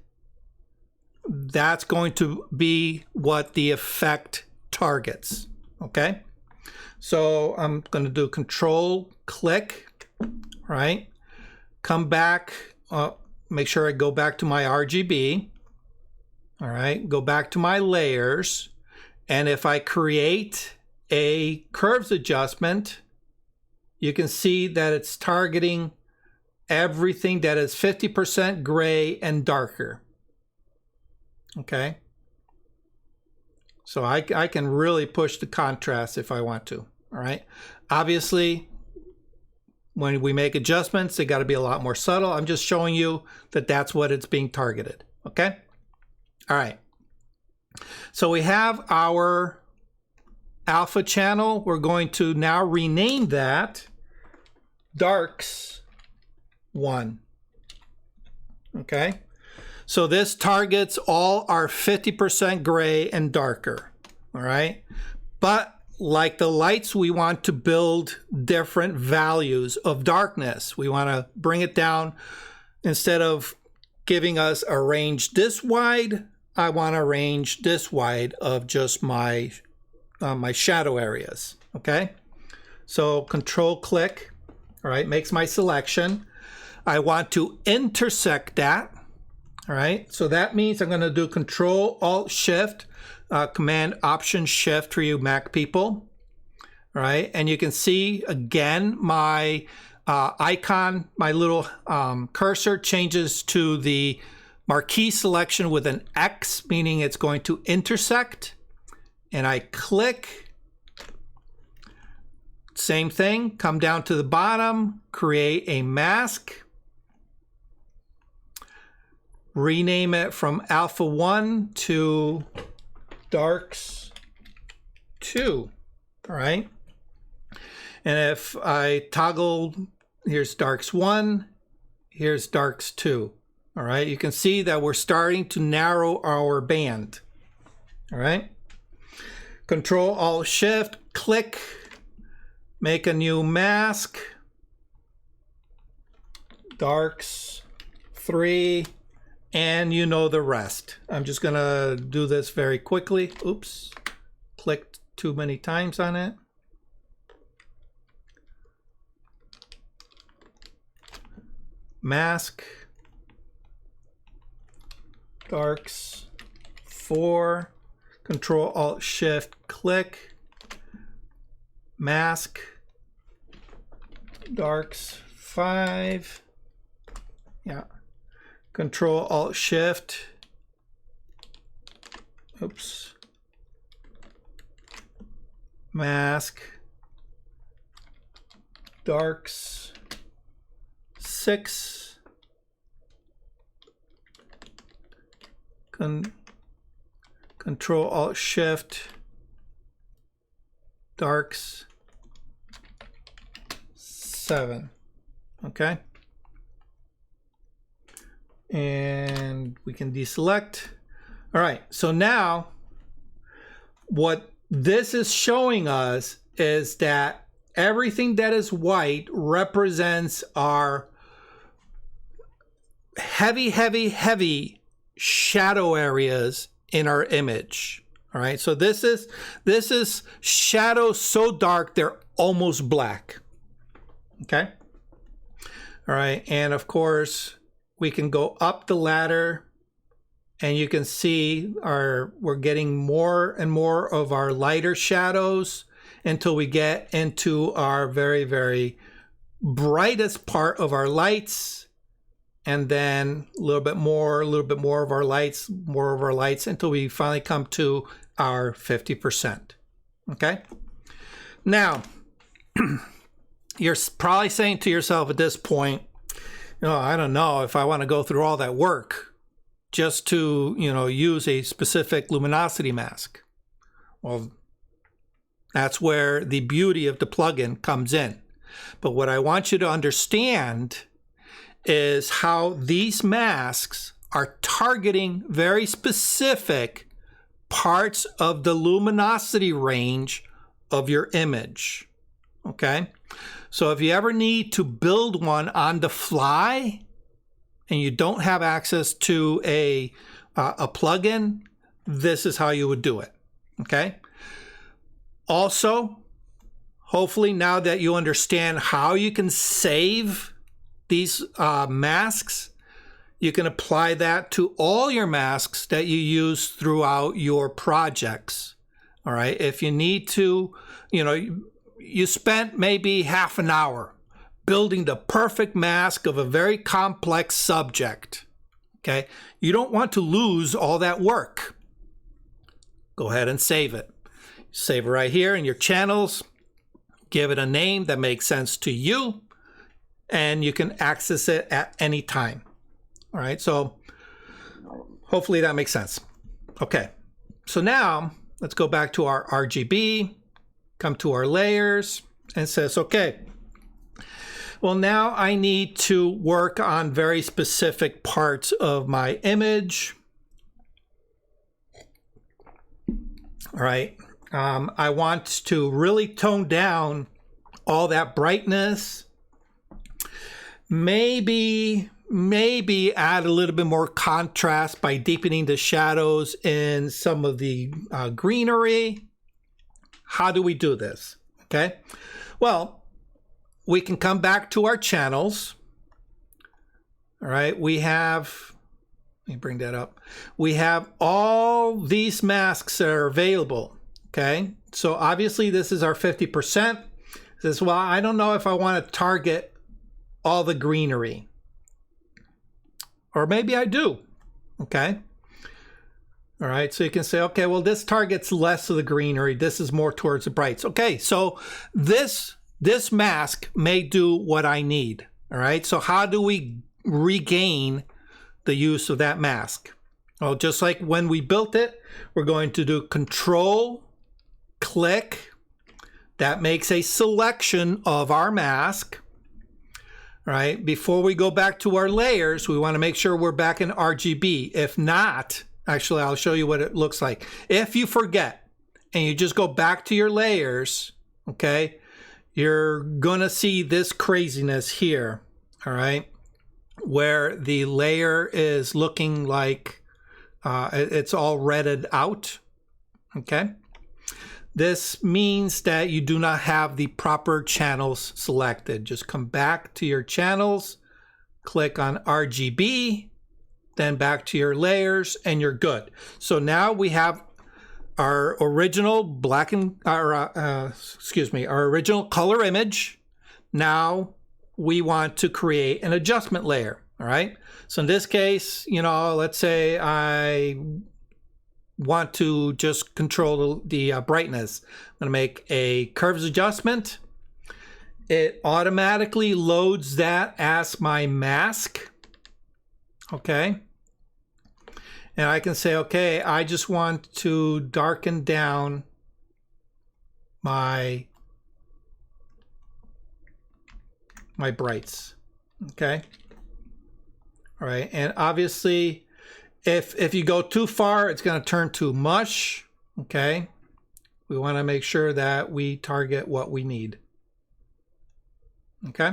that's going to be what the effect targets. Okay. So I'm going to do Control click, right? Come back, make sure I go back to my RGB. All right. Go back to my layers. And if I create a curves adjustment, you can see that it's targeting everything that is 50% gray and darker. Okay. So I can really push the contrast if I want to. All right. Obviously, when we make adjustments, they got to be a lot more subtle. I'm just showing you that that's what it's being targeted. Okay. All right. So we have our alpha channel. We're going to now rename that darks 1. Okay, so this targets all our 50% gray and darker. All right, but like the lights, we want to build different values of darkness. We want to bring it down. Instead of giving us a range this wide, I want a range this wide of just my my shadow areas. Okay, so Control click. All right, makes my selection. I want to intersect that. All right, so that means I'm going to do Control Alt Shift, Command Option Shift for you Mac people. All right, and you can see again my icon, my little cursor changes to the marquee selection with an X, meaning it's going to intersect. And I click. Same thing, come down to the bottom, create a mask, rename it from alpha 1 to darks 2. All right. And if I toggle, here's darks 1, here's darks 2. All right. You can see that we're starting to narrow our band. All right. Control Alt Shift, click. Make a new mask, darks 3, and you know the rest. I'm just gonna do this very quickly. Oops, clicked too many times on it. Mask, darks 4, Control Alt Shift, click, mask, darks 5, yeah, Control Alt Shift, oops, mask, darks 6. Control Alt Shift darks 7. Okay. And we can deselect. All right. So now what this is showing us is that everything that is white represents our heavy shadow areas in our image. All right. So this is shadows so dark they're almost black. Okay. All right. And of course, we can go up the ladder and you can see we're getting more and more of our lighter shadows until we get into our very brightest part of our lights, and then a little bit more of our lights, until we finally come to our 50%. Okay. Now, you're probably saying to yourself at this point, I don't know if I want to go through all that work just to, use a specific luminosity mask. Well, that's where the beauty of the plugin comes in. But what I want you to understand is how these masks are targeting very specific parts of the luminosity range of your image. Okay? So if you ever need to build one on the fly and you don't have access to a plugin, this is how you would do it. Okay. Also, hopefully now that you understand how you can save these masks, you can apply that to all your masks that you use throughout your projects. All right. If you need to, you spent maybe half an hour building the perfect mask of a very complex subject. Okay. You don't want to lose all that work. Go ahead and save it. Save it right here in your channels. Give it a name that makes sense to you, and you can access it at any time. All right. So hopefully that makes sense. Okay. So now let's go back to our RGB, come to our layers, and it says, okay, well, now I need to work on very specific parts of my image. All right. I want to really tone down all that brightness. Maybe add a little bit more contrast by deepening the shadows in some of the greenery. How do we do this? Okay. Well, we can come back to our channels. All right. Let me bring that up. We have all these masks that are available. Okay. So obviously this is our 50%. It says, well, I don't know if I want to target all the greenery. Or maybe I do. Okay. All right. So you can say, okay, well, this targets less of the greenery. This is more towards the brights. Okay. So this mask may do what I need. All right. So how do we regain the use of that mask? Well, just like when we built it, we're going to do Control, click. That makes a selection of our mask. All right. Before we go back to our layers, we want to make sure we're back in RGB. If not, actually, I'll show you what it looks like. If you forget and you just go back to your layers, okay, you're going to see this craziness here. All right. Where the layer is looking like it's all redded out. Okay. This means that you do not have the proper channels selected. Just come back to your channels, click on RGB, then back to your layers, and you're good. So now we have our original our original color image. Now we want to create an adjustment layer. All right. So in this case, let's say I want to just control the brightness. I'm going to make a curves adjustment. it automatically loads that as my mask. Okay. And I can say, okay, I just want to darken down my brights. Okay. All right. And obviously, if you go too far, it's going to turn to mush. Okay. We want to make sure that we target what we need. Okay.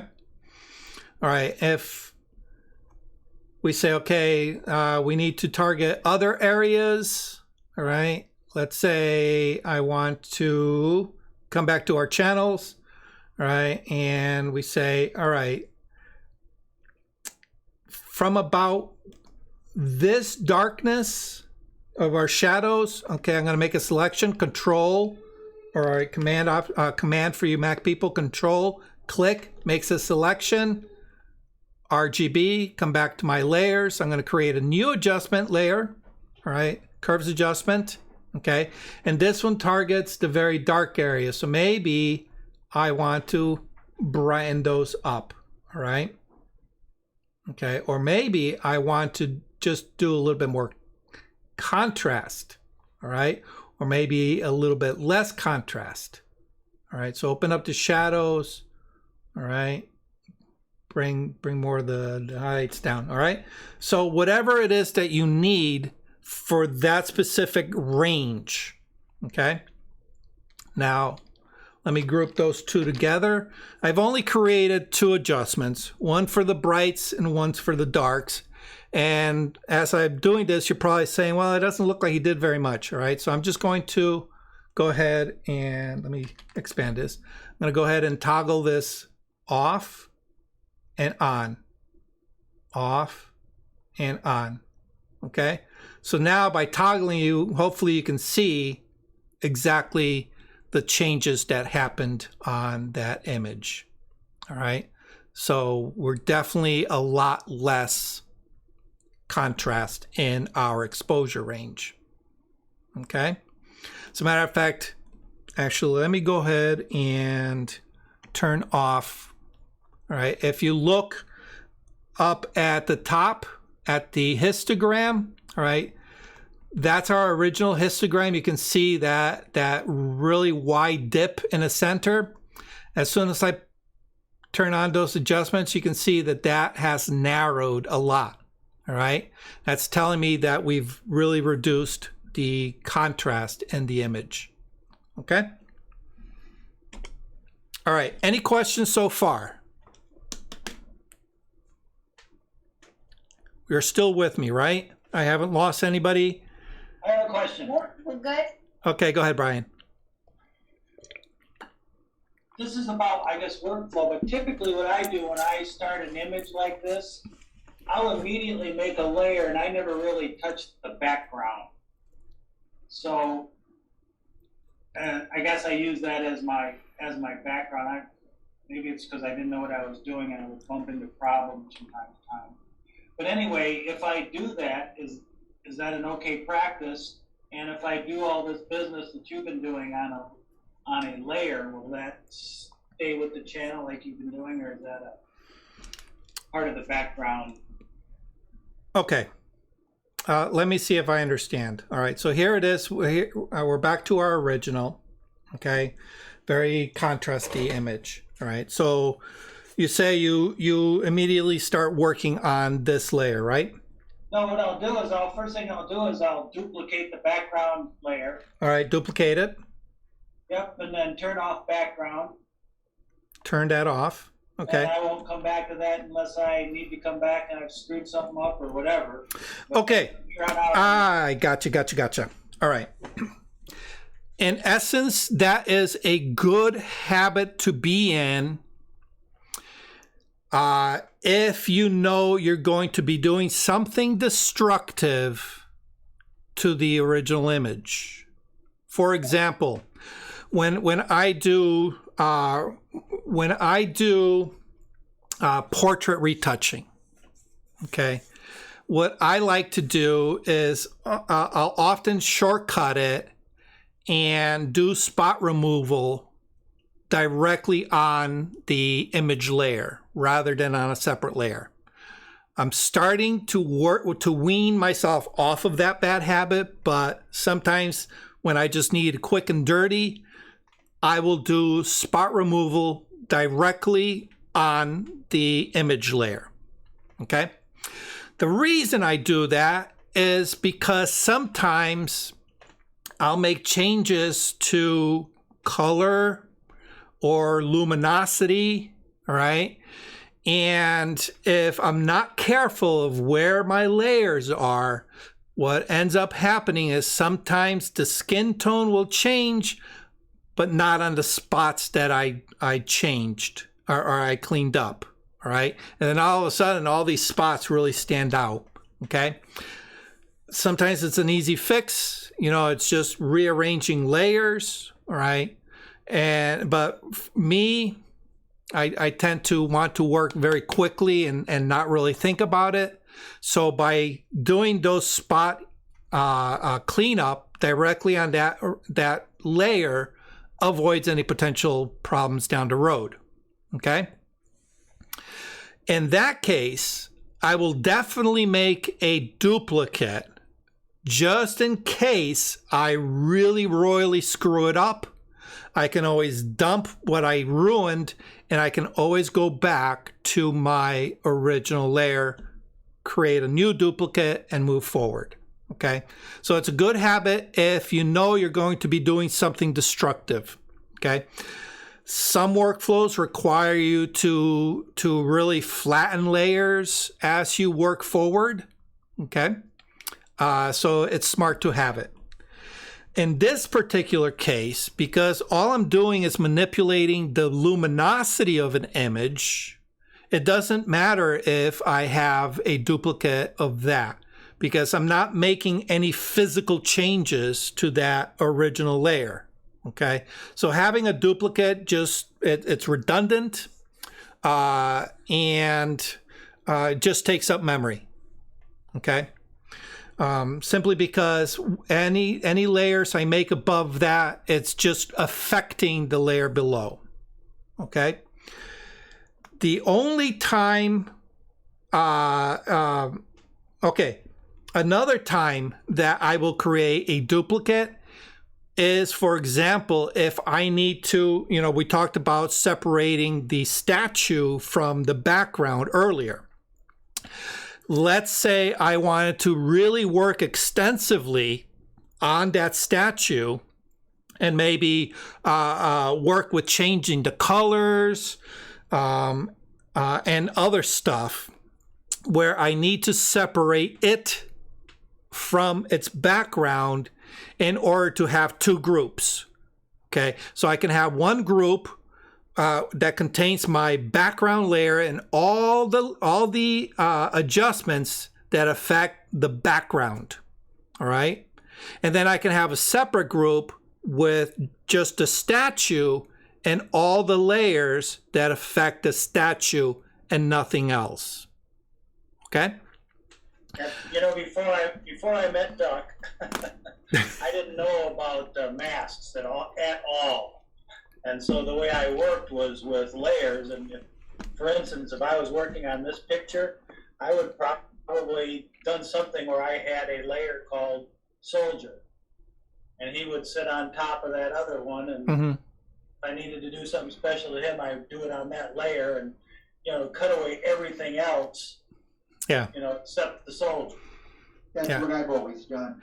All right. If we say, okay, we need to target other areas. All right. Let's say I want to come back to our channels. All right. And we say, all right, from about this darkness of our shadows, okay, I'm going to make a selection, control, or a command for you Mac people, control, click, makes a selection, RGB, come back to my layers. I'm going to create a new adjustment layer, all right, curves adjustment, okay, and this one targets the very dark area. So maybe I want to brighten those up, all right, okay, or maybe I want to just do a little bit more contrast, all right, or maybe a little bit less contrast, all right. So open up the shadows, all right, bring more of the highlights down, all right. So whatever it is that you need for that specific range, okay. Now let me group those two together. I've only created two adjustments, one for the brights and one for the darks. And as I'm doing this, you're probably saying, well, it doesn't look like he did very much. All right. So I'm just going to go ahead and let me expand this. I'm going to go ahead and toggle this off and on, off and on. Okay. So now by toggling you, hopefully you can see exactly the changes that happened on that image. All right. So we're definitely a lot less contrast in our exposure range. Okay. As a matter of fact, actually, let me go ahead and turn off. All right. If you look up at the top at the histogram, all right, that's our original histogram. You can see that really wide dip in the center. As soon as I turn on those adjustments, you can see that has narrowed a lot. All right. That's telling me that we've really reduced the contrast in the image. Okay. All right. Any questions so far? You're still with me, right? I haven't lost anybody. I have a question. We're good. Okay, go ahead, Brian. This is about, I guess, workflow, but typically what I do when I start an image like this, I'll immediately make a layer and I never really touch the background. So I guess I use that as my background. Maybe it's because I didn't know what I was doing and I would bump into problems from time to time. But anyway, if I do that, is that an okay practice? And if I do all this business that you've been doing on a layer, will that stay with the channel like you've been doing, or is that a part of the background? Okay. Let me see if I understand. All right. So here it is. We're back to our original. Okay. Very contrasty image. All right. So you say you immediately start working on this layer, right? No, what I'll do is first thing I'll do is I'll duplicate the background layer. All right. Duplicate it. Yep. And then turn off background. Turn that off. Okay. And I won't come back to that unless I need to come back and I've screwed something up or whatever. But okay. I gotcha. All right. In essence, that is a good habit to be in. If you know you're going to be doing something destructive to the original image. For example, when I do portrait retouching, okay, what I like to do is I'll often shortcut it and do spot removal directly on the image layer rather than on a separate layer. I'm starting to wean myself off of that bad habit, but sometimes when I just need quick and dirty, I will do spot removal directly on the image layer. Okay? The reason I do that is because sometimes I'll make changes to color or luminosity, all right? And if I'm not careful of where my layers are, what ends up happening is sometimes the skin tone will change, but not on the spots that I changed or I cleaned up, all right? And then all of a sudden, all these spots really stand out, okay? Sometimes it's an easy fix. You know, it's just rearranging layers, all right? But me, I tend to want to work very quickly and not really think about it. So by doing those spot cleanup directly on that layer avoids any potential problems down the road, okay? In that case, I will definitely make a duplicate just in case I really royally screw it up. I can always dump what I ruined, and I can always go back to my original layer, create a new duplicate, and move forward. Okay? So it's a good habit if you know you're going to be doing something destructive. Okay? Some workflows require you to really flatten layers as you work forward. Okay? So it's smart to have it. In this particular case, because all I'm doing is manipulating the luminosity of an image, it doesn't matter if I have a duplicate of that, because I'm not making any physical changes to that original layer. Okay, so having a duplicate it's redundant and just takes up memory. Okay. Simply because any layers I make above that, it's just affecting the layer below. Okay. The only time, another time that I will create a duplicate is, for example, if I need to, we talked about separating the statue from the background earlier. Let's say I wanted to really work extensively on that statue and maybe work with changing the colors and other stuff where I need to separate it from its background in order to have two groups. Okay, so I can have one group that contains my background layer and all the adjustments that affect the background. All right, and then I can have a separate group with just the statue and all the layers that affect the statue and nothing else. Okay. Before I met Duck, I didn't know about masks at all. And so the way I worked was with layers. And for instance, if I was working on this picture, I would probably done something where I had a layer called Soldier, and he would sit on top of that other one. And if I needed to do something special to him, I would do it on that layer, and cut away everything else. Yeah. Except the Soldier. That's what I've always done.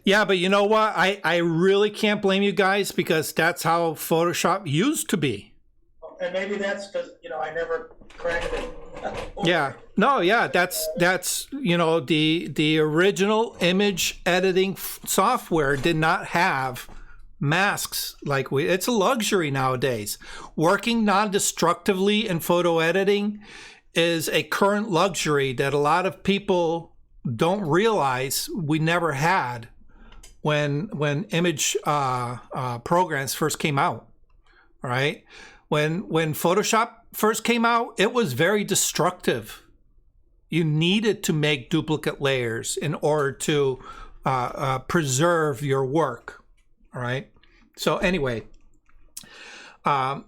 Yeah, but you know what? I really can't blame you guys, because that's how Photoshop used to be. And maybe that's because, I never cracked it. Yeah. No, yeah, that's the original image editing software did not have masks like it's a luxury nowadays. Working non-destructively in photo editing is a current luxury that a lot of people don't realize we never had when image programs first came out. All right, when Photoshop first came out, it was very destructive. You needed to make duplicate layers in order to preserve your work. All right. So anyway,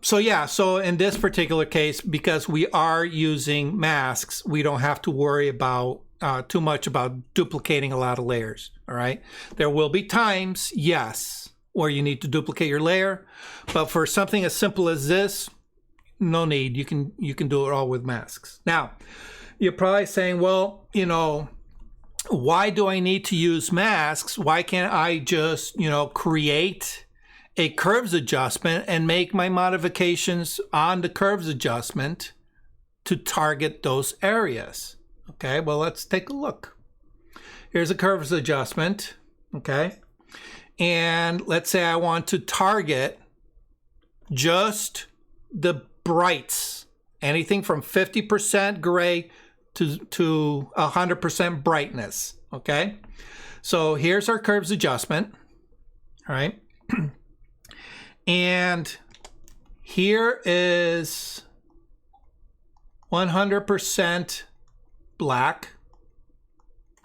So in this particular case, because we are using masks, we don't have to worry about too much about duplicating a lot of layers. All right. There will be times, yes, where you need to duplicate your layer, but for something as simple as this, no need. You can do it all with masks. Now, you're probably saying, well, you know, why do I need to use masks? Why can't I just, you know, create a curves adjustment and make my modifications on the curves adjustment to target those areas? Okay, well, let's take a look. Here's a curves adjustment, okay? And let's say I want to target just the brights, anything from 50% gray to 100% brightness, okay? So here's our curves adjustment, all right? And here is 100% black,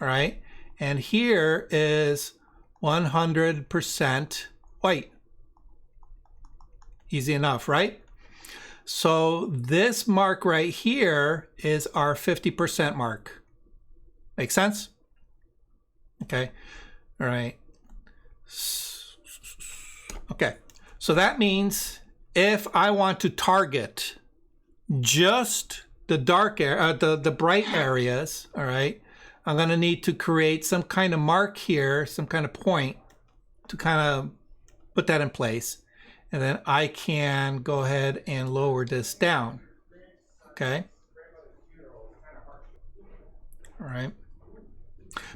all right? And here is 100% white. Easy enough, right? So this mark right here is our 50% mark. Make sense? Okay. All right. Okay. So that means if I want to target just the dark area, the bright areas, all right, I'm going to need to create some kind of mark here, some kind of point to kind of put that in place. And then I can go ahead and lower this down. Okay. All right.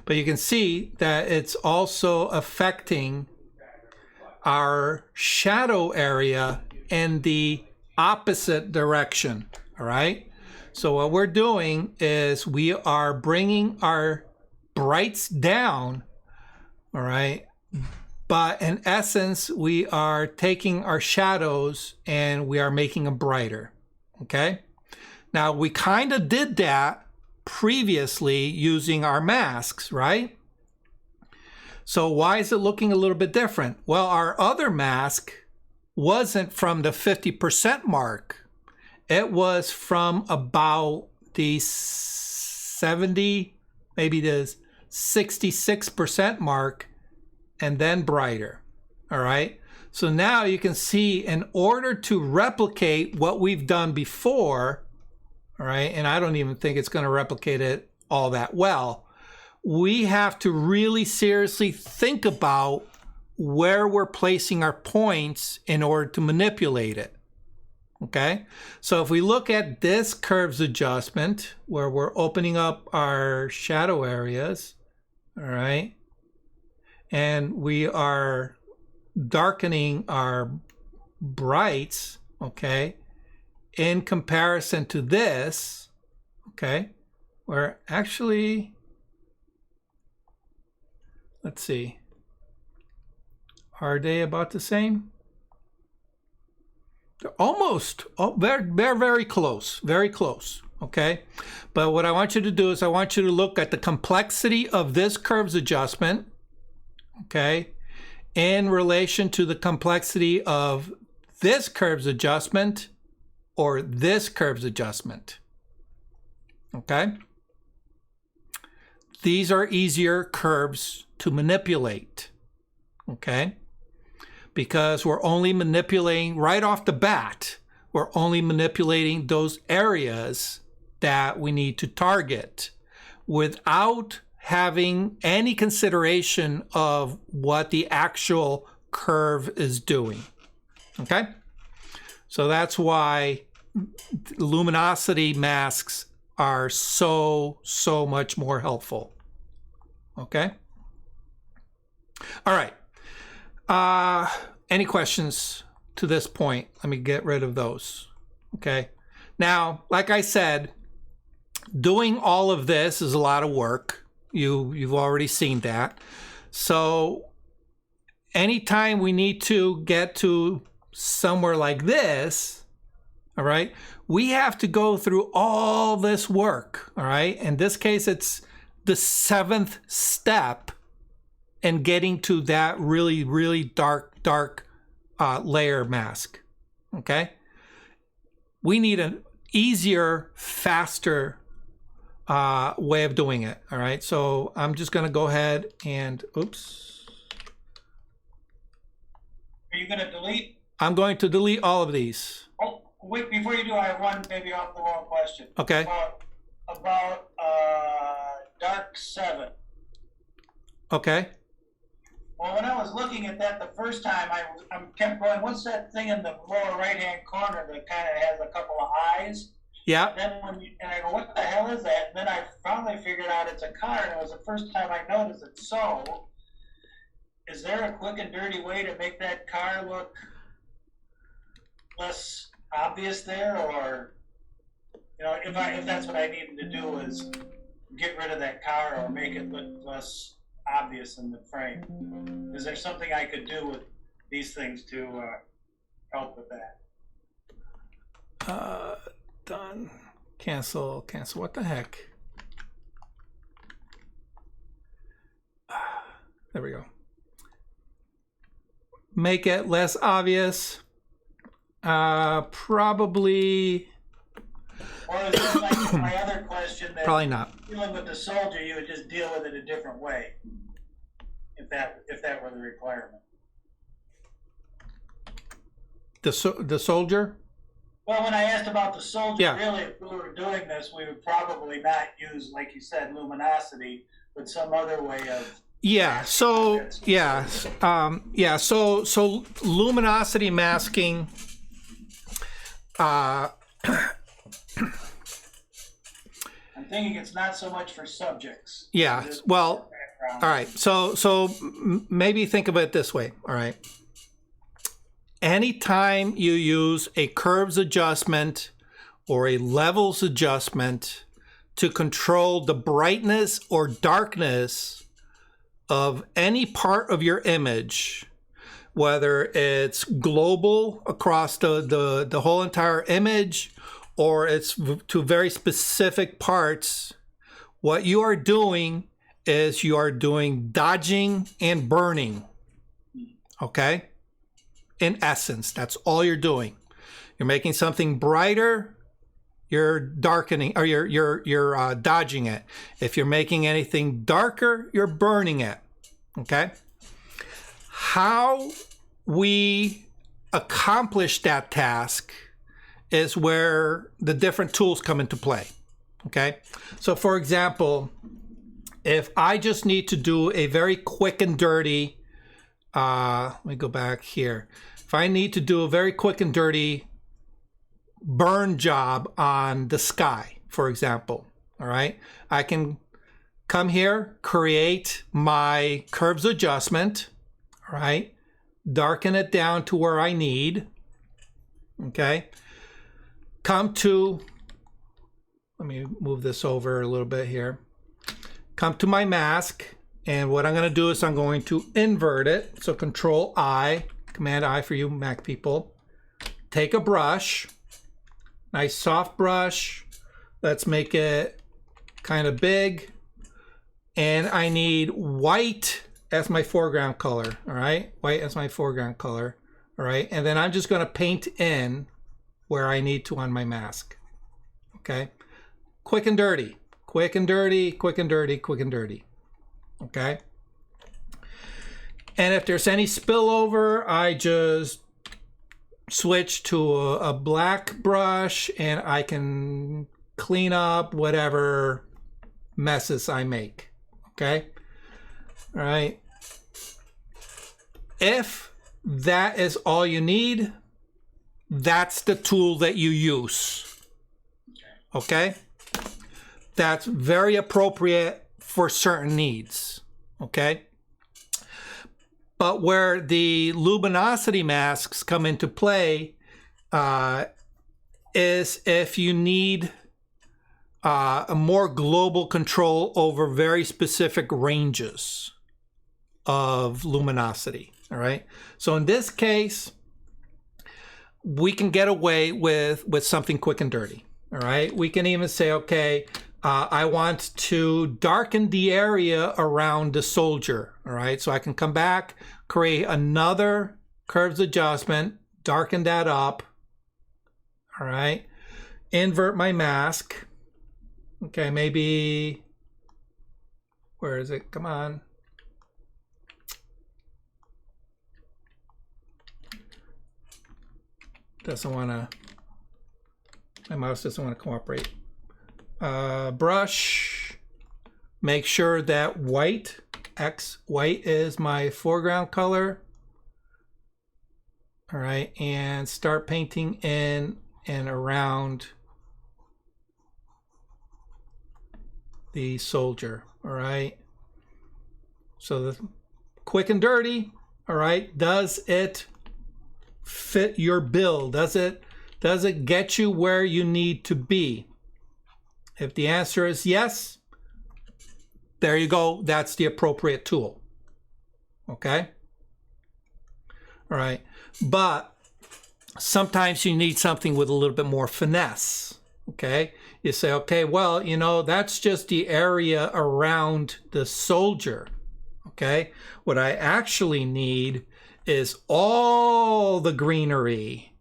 But you can see that it's also affecting our shadow area in the opposite direction. All right. So what we're doing is we are bringing our brights down. All right. But in essence, we are taking our shadows and we are making them brighter, okay? Now, we kind of did that previously using our masks, right? So why is it looking a little bit different? Well, our other mask wasn't from the 50% mark. It was from about the 70, maybe the 66% mark, and then brighter. All right. So now you can see in order to replicate what we've done before, all right, and I don't even think it's going to replicate it all that well, we have to really seriously think about where we're placing our points in order to manipulate it. Okay. So if we look at this curves adjustment where we're opening up our shadow areas, all right, and we are darkening our brights, okay, in comparison to this, okay, we're actually, let's see, are they about the same? They're almost, they're very close, okay? But what I want you to do is I want you to look at the complexity of this curves adjustment, okay, in relation to the complexity of this curves adjustment or this curves adjustment, okay? These are easier curves to manipulate, okay? Because we're only manipulating, right off the bat, we're only manipulating those areas that we need to target without having any consideration of what the actual curve is doing. Okay? So that's why luminosity masks are so much more helpful. Okay? All right. Any questions to this point? Let me get rid of those. Okay? Now, like I said, doing all of this is a lot of work. You've already seen that. So anytime we need to get to somewhere like this, all right, we have to go through all this work, all right? In this case, it's the 7th step in getting to that really dark layer mask, okay? We need an easier, faster way of doing it, all right? So I'm just gonna go ahead and, oops. Are you gonna delete? I'm going to delete all of these. Oh, wait, before you do, I have one maybe off the wall question. Okay. About dark 7. Okay. Well, when I was looking at that the first time, I kept going, what's that thing in the lower right-hand corner that kind of has a couple of eyes? Yeah. Then and I go, what the hell is that? And then I finally figured out it's a car, and it was the first time I noticed it. So, is there a quick and dirty way to make that car look less obvious there, or if that's what I needed to do is get rid of that car or make it look less obvious in the frame? Is there something I could do with these things to help with that? Done. Cancel. What the heck? There we go. Make it less obvious. Probably. Or is it like my other question that probably not. Dealing with the soldier, you would just deal with it a different way, if that were the requirement. The soldier? Well, when I asked about the soldier, Yeah. really, if we were doing this, we would probably not use, like you said, luminosity, but some other way of. Yeah. So yeah. So luminosity masking. I'm thinking it's not so much for subjects. Yeah. Just Well. background. All right. So maybe think of it this way. All right. Anytime you use a curves adjustment or a levels adjustment to control the brightness or darkness of any part of your image, whether it's global across the whole entire image or it's to very specific parts, what you are doing is you are doing dodging and burning. Okay? In essence, that's all you're doing. You're making something brighter, you're darkening, or you're dodging it. If you're making anything darker, you're burning it. Okay? How we accomplish that task is where the different tools come into play. Okay? So for example, if I just need to do a very quick and dirty, let me go back here. If I need to do a very quick and dirty burn job on the sky, for example, all right, I can come here, create my curves adjustment, all right, darken it down to where I need, okay, come to, let me move this over a little bit here, come to my mask, and what I'm going to do is I'm going to invert it, so Control I, Command I for you Mac people. Take a brush, nice soft brush. Let's make it kind of big. And I need white as my foreground color, all right? White as my foreground color, all right? And then I'm just gonna paint in where I need to on my mask, okay? Quick and dirty, quick and dirty, quick and dirty, quick and dirty, okay? And if there's any spillover, I just switch to a black brush and I can clean up whatever messes I make. Okay? All right. If that is all you need, that's the tool that you use. Okay? That's very appropriate for certain needs. Okay? But where the luminosity masks come into play is if you need a more global control over very specific ranges of luminosity, all right? So in this case, we can get away with something quick and dirty, all right? We can even say, okay, I want to darken the area around the soldier, all right? So I can come back, create another curves adjustment, darken that up, All right. Invert my mask. Okay, maybe, where is it? Come on. Doesn't want to, my mouse doesn't want to cooperate. Brush, make sure that white is my foreground color. All right, and start painting in and around the soldier. All right, so the quick and dirty. All right, does it fit your build? Does it get you where you need to be? If the answer is yes, there you go. That's the appropriate tool. Okay. All right. But sometimes you need something with a little bit more finesse. Okay. You say, okay, well, you know, that's just the area around the soldier. Okay. What I actually need is all the greenery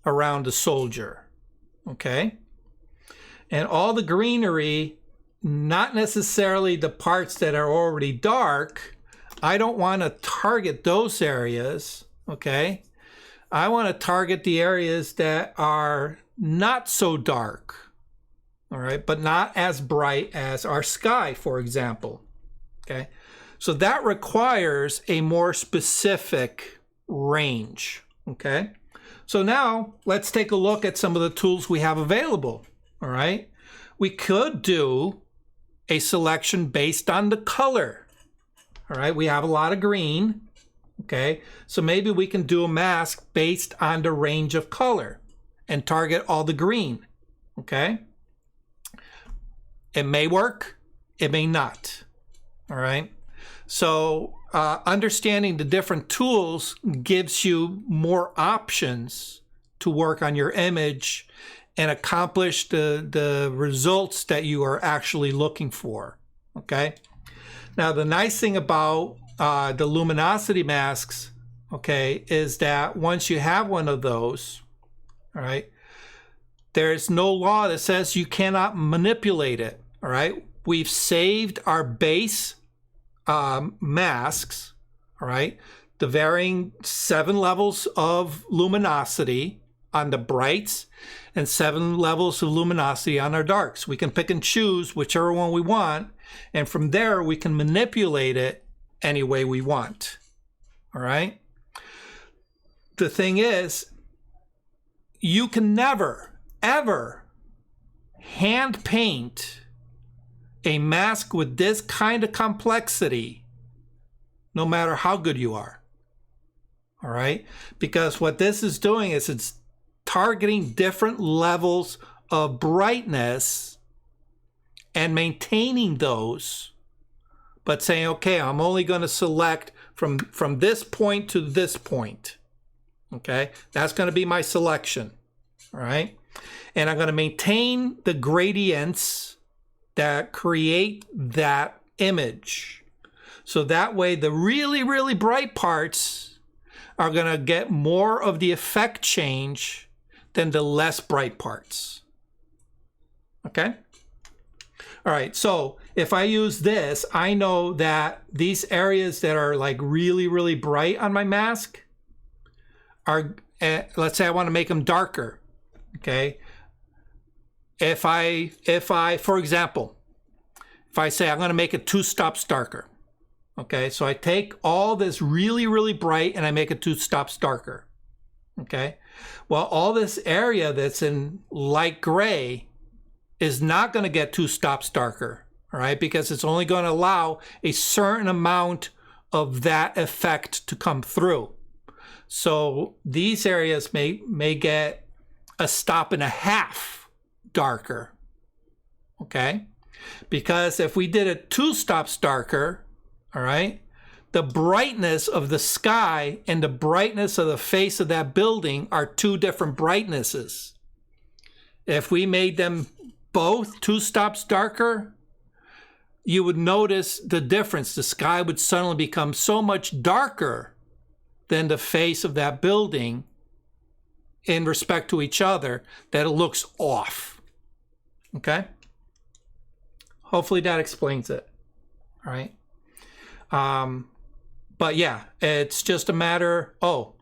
around the soldier. Okay. And all the greenery, not necessarily the parts that are already dark. I don't want to target those areas. Okay. I want to target the areas that are not so dark. All right. But not as bright as our sky, for example. Okay. So that requires a more specific range. Okay. So now let's take a look at some of the tools we have available. All right. We could do a selection based on the color. All right. We have a lot of green. Okay. So maybe we can do a mask based on the range of color and target all the green. Okay. It may work. It may not. All right. So understanding the different tools gives you more options to work on your image and accomplish the results that you are actually looking for. Okay. Now, the nice thing about the luminosity masks, okay, is that once you have one of those, all right, there's no law that says you cannot manipulate it. All right. We've saved our base masks, all right, the varying 7 levels of luminosity on the brights and 7 levels of luminosity on our darks. We can pick and choose whichever one we want, and from there we can manipulate it any way we want. All right. The thing is, you can never, ever hand paint a mask with this kind of complexity, no matter how good you are. All right. Because what this is doing is it's targeting different levels of brightness and maintaining those, but saying, okay, I'm only going to select from this point to this point. Okay. That's going to be my selection. All right. And I'm going to maintain the gradients that create that image. So that way the really, really bright parts are going to get more of the effect change than the less bright parts. Okay? All right, so if I use this, I know that these areas that are like really, really bright on my mask are, let's say I want to make them darker. Okay? If I, for example, if I say I'm going to make it 2 stops darker, okay, so I take all this really, really bright and I make it 2 stops darker, okay, well, all this area that's in light gray is not going to get 2 stops darker, all right, because it's only going to allow a certain amount of that effect to come through. So these areas may get a stop and a half darker, okay? Because if we did it 2 stops darker, all right, the brightness of the sky and the brightness of the face of that building are 2 different brightnesses. If we made them both 2 stops darker, you would notice the difference. The sky would suddenly become so much darker than the face of that building in respect to each other that it looks off. Okay? Hopefully that explains it. All right? But yeah, it's just a matter. Oh.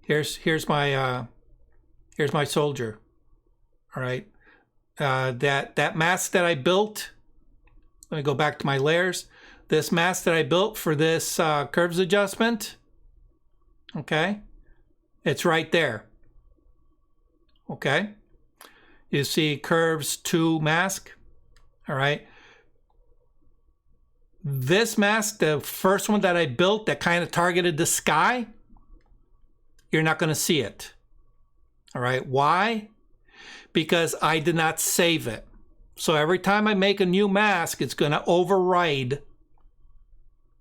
Here's my soldier. All right. That mask that I built. Let me go back to my layers. This mask that I built for this curves adjustment. Okay. It's right there. Okay. You see curves to mask. All right. This mask, the first one that I built that kind of targeted the sky, you're not going to see it. All right. Why? Because I did not save it. So every time I make a new mask, it's going to override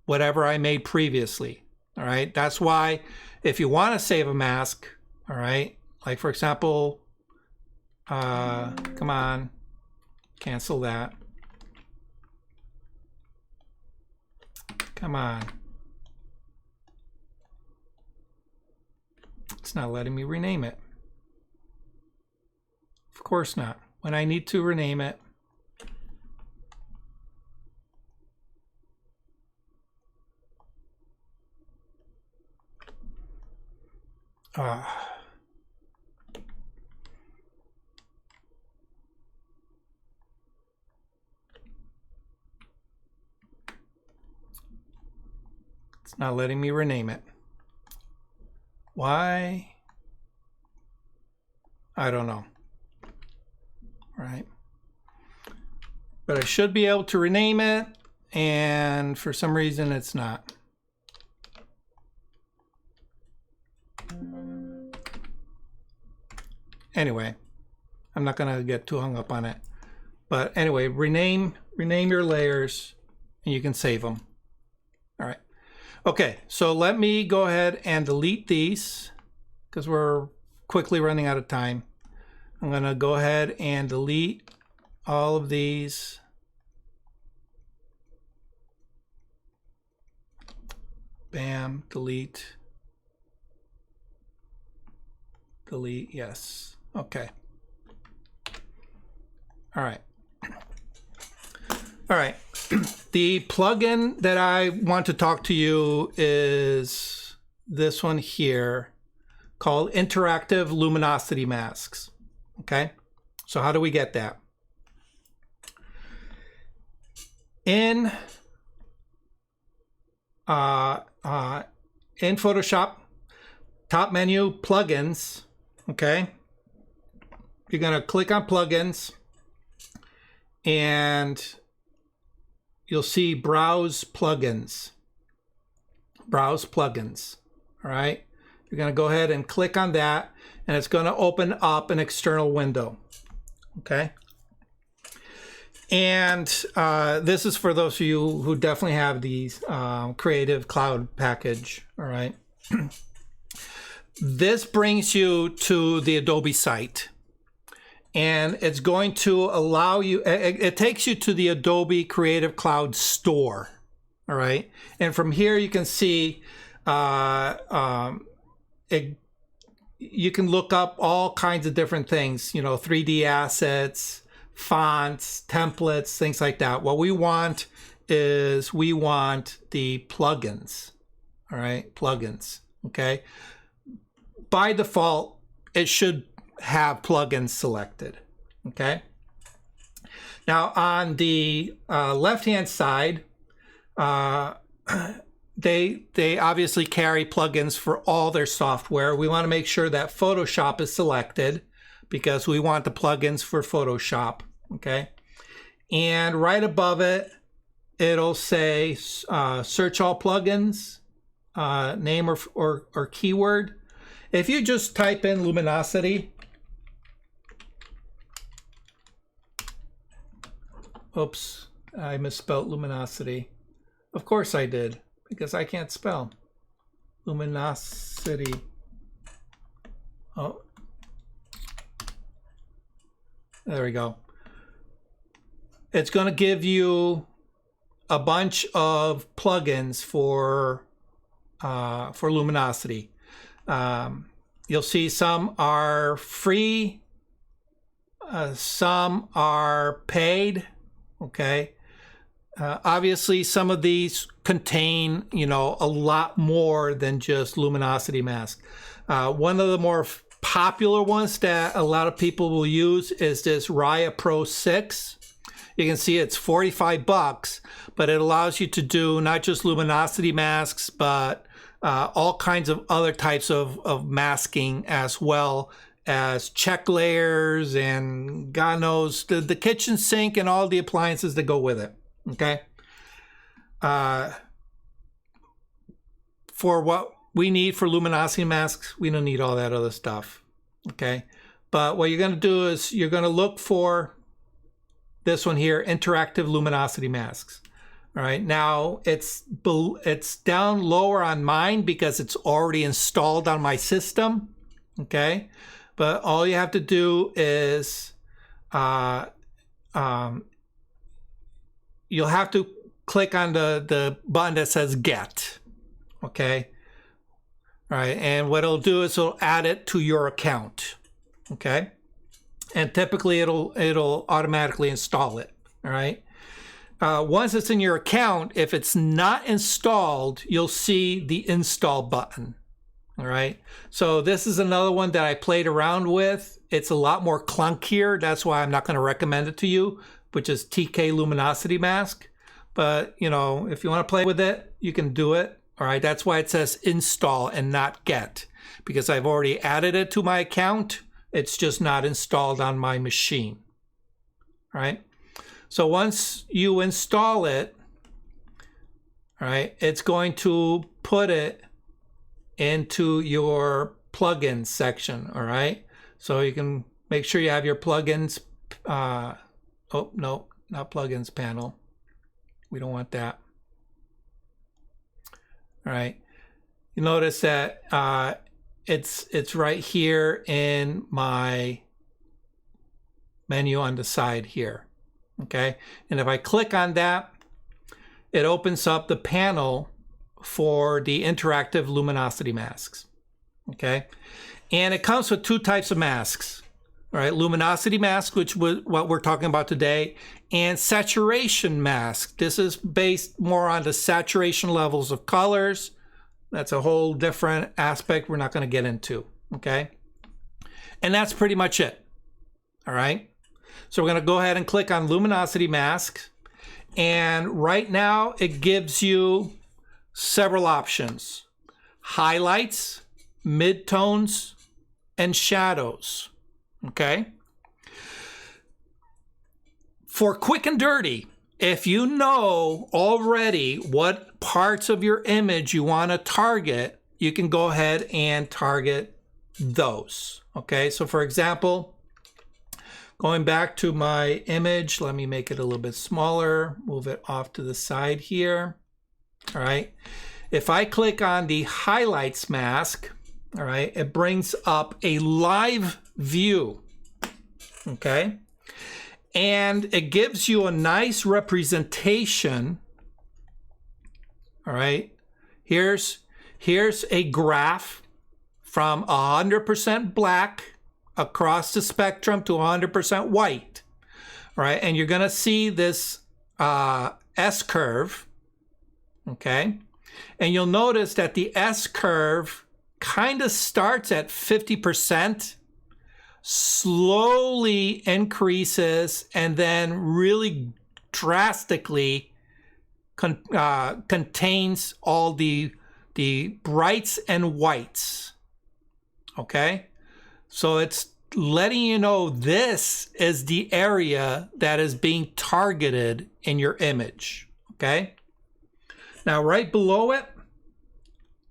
whatever I made previously. All right. That's why if you want to save a mask, all right, like for example, come on, cancel that. Come on. It's not letting me rename it. Of course not. When I need to rename it. It's not letting me rename it. Why? I don't know. Right. But I should be able to rename it, and for some reason it's not. Anyway, I'm not going to get too hung up on it. But anyway, rename your layers and you can save them. All right. Okay, so let me go ahead and delete these because we're quickly running out of time. I'm going to go ahead and delete all of these. Bam, delete. Delete, yes. Okay. All right. All right. The plugin that I want to talk to you is this one here called Interactive Luminosity Masks. Okay. So how do we get that? In Photoshop, top menu, plugins. Okay. You're going to click on plugins and you'll see browse plugins. Browse plugins. All right. You're going to go ahead and click on that and it's going to open up an external window. Okay. And this is for those of you who definitely have the Creative Cloud package. All right. This brings you to the Adobe site. And it's going to allow you, it takes you to the Adobe Creative Cloud store. All right. And from here you can see, you can look up all kinds of different things, you know, 3D assets, fonts, templates, things like that. What we want is we want the plugins. All right. Plugins. Okay. By default, it should have plugins selected. Okay. Now on the left-hand side, they obviously carry plugins for all their software. We want to make sure that Photoshop is selected because we want the plugins for Photoshop. Okay. And right above it, it'll say search all plugins, name or keyword. If you just type in luminosity, oops, I misspelled luminosity. Of course I did, because I can't spell. Luminosity. Oh. There we go. It's going to give you a bunch of plugins for luminosity. You'll see some are free, some are paid. Okay. Obviously, some of these contain, a lot more than just luminosity mask. One of the more popular ones that a lot of people will use is this Raya Pro 6. You can see it's $45, but it allows you to do not just luminosity masks, but all kinds of other types of masking, as well as check layers and God knows the kitchen sink and all the appliances that go with it. Okay. For what we need for luminosity masks, we don't need all that other stuff. Okay. But what you're going to do is you're going to look for this one here, interactive luminosity masks. All right. Now it's down lower on mine because it's already installed on my system. Okay. But all you have to do is, you'll have to click on the button that says get. Okay. All right. And what it'll do is it'll add it to your account. Okay. And typically it'll automatically install it. All right. Once it's in your account, if it's not installed, you'll see the install button. All right. So this is another one that I played around with. It's a lot more clunkier. That's why I'm not going to recommend it to you, which is TK Luminosity Mask. But, if you want to play with it, you can do it. All right. That's why it says install and not get, because I've already added it to my account. It's just not installed on my machine. All right. So once you install it, all right, it's going to put it into your plugins section. All right. So you can make sure you have your plugins. Oh, no, not plugins panel. We don't want that. All right. You notice that it's right here in my menu on the side here. Okay. And if I click on that, it opens up the panel for the interactive luminosity masks. Okay. And it comes with two types of masks. All right. Luminosity mask, which was what we're talking about today, and saturation mask. This is based more on the saturation levels of colors. That's a whole different aspect we're not going to get into. Okay. And that's pretty much it. All right. So we're going to go ahead and click on luminosity mask. And right now it gives you several options: highlights, midtones, and shadows. Okay. For quick and dirty, if you know already what parts of your image you want to target, you can go ahead and target those. Okay. So for example, going back to my image, let me make it a little bit smaller, move it off to the side here. All right. If I click on the highlights mask, all right, it brings up a live view. Okay. And it gives you a nice representation. All right. Here's a graph from 100% black across the spectrum to 100% white. All right. And you're going to see this S curve. Okay. And you'll notice that the S curve kind of starts at 50%, slowly increases, and then really drastically contains all the brights and whites. Okay. So it's letting you know this is the area that is being targeted in your image. Okay. Now, right below it,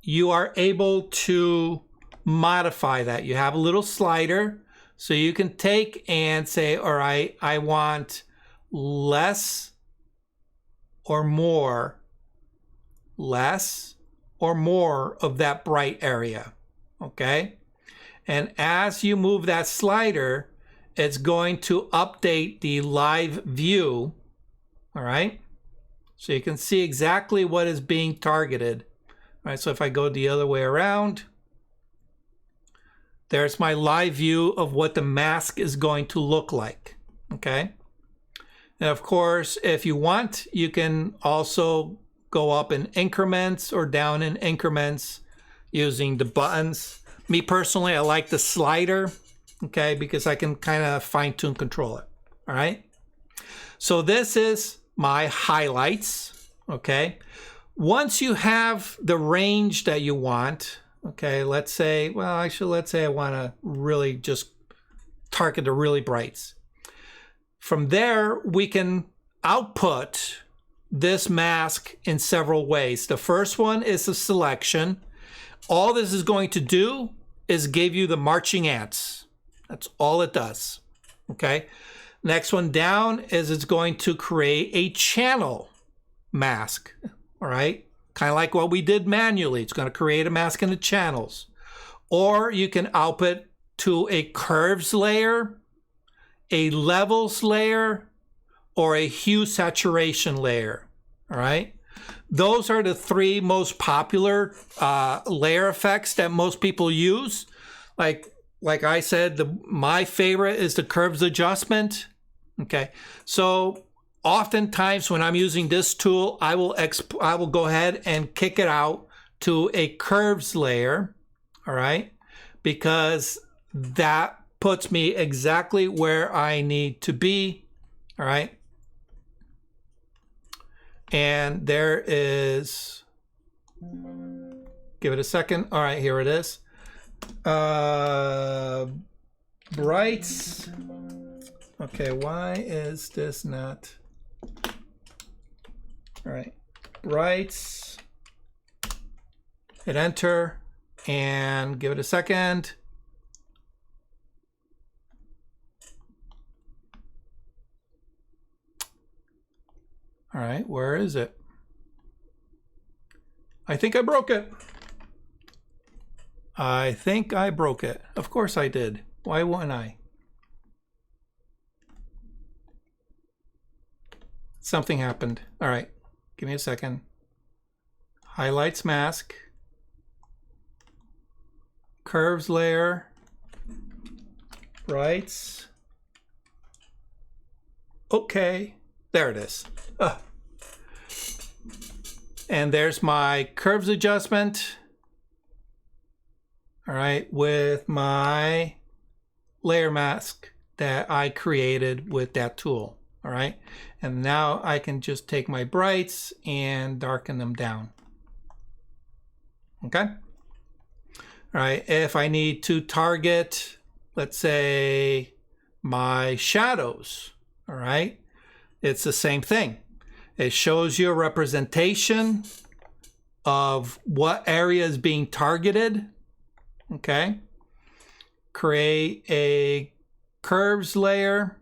you are able to modify that. You have a little slider, so you can take and say, all right, I want less or more of that bright area. Okay. And as you move that slider, it's going to update the live view. All right. So you can see exactly what is being targeted. All right, so if I go the other way around, there's my live view of what the mask is going to look like, okay? And of course, if you want, you can also go up in increments or down in increments using the buttons. Me personally, I like the slider, okay, because I can kind of fine-tune control it, all right? So this is my highlights, okay? Once you have the range that you want, okay, let's say I want to really just target the really brights. From there, we can output this mask in several ways. The first one is a selection. All this is going to do is give you the marching ants. That's all it does, okay? Next one down is it's going to create a channel mask, all right? Kind of like what we did manually. It's going to create a mask in the channels. Or you can output to a curves layer, a levels layer, or a hue saturation layer, all right? Those are the three most popular layer effects that most people use. Like I said, my favorite is the curves adjustment. Okay, so oftentimes when I'm using this tool, I will go ahead and kick it out to a curves layer, all right? Because that puts me exactly where I need to be, all right? And there is, give it a second. All right, here it is. Brights. Okay, why is this not? All right, brights. Hit enter and give it a second. All right, where is it? I think I broke it. I think I broke it. Of course I did. Why wouldn't I? Something happened. All right, give me a second. Highlights mask. Curves layer. Brights. Okay, there it is. And there's my curves adjustment. All right, with my layer mask that I created with that tool. All right, and now I can just take my brights and darken them down. Okay. All right, if I need to target, let's say, my shadows, all right, it's the same thing. It shows you a representation of what area is being targeted. Okay. Create a curves layer.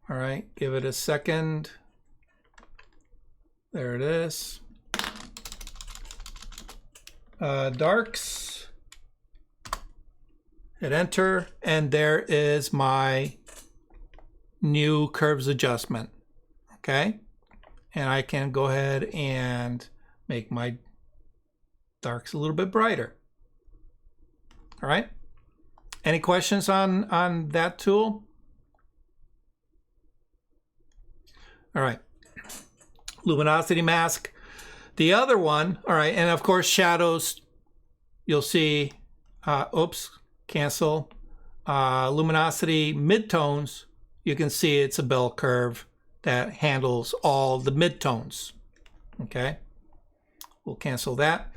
All right, give it a second. There it is. Darks. Hit enter, and there is my new curves adjustment. Okay, and I can go ahead and make my darks a little bit brighter. All right, any questions on that tool? All right, luminosity mask. The other one, all right, and of course shadows, you'll see, cancel. Luminosity midtones, you can see it's a bell curve that handles all the midtones. Okay, we'll cancel that.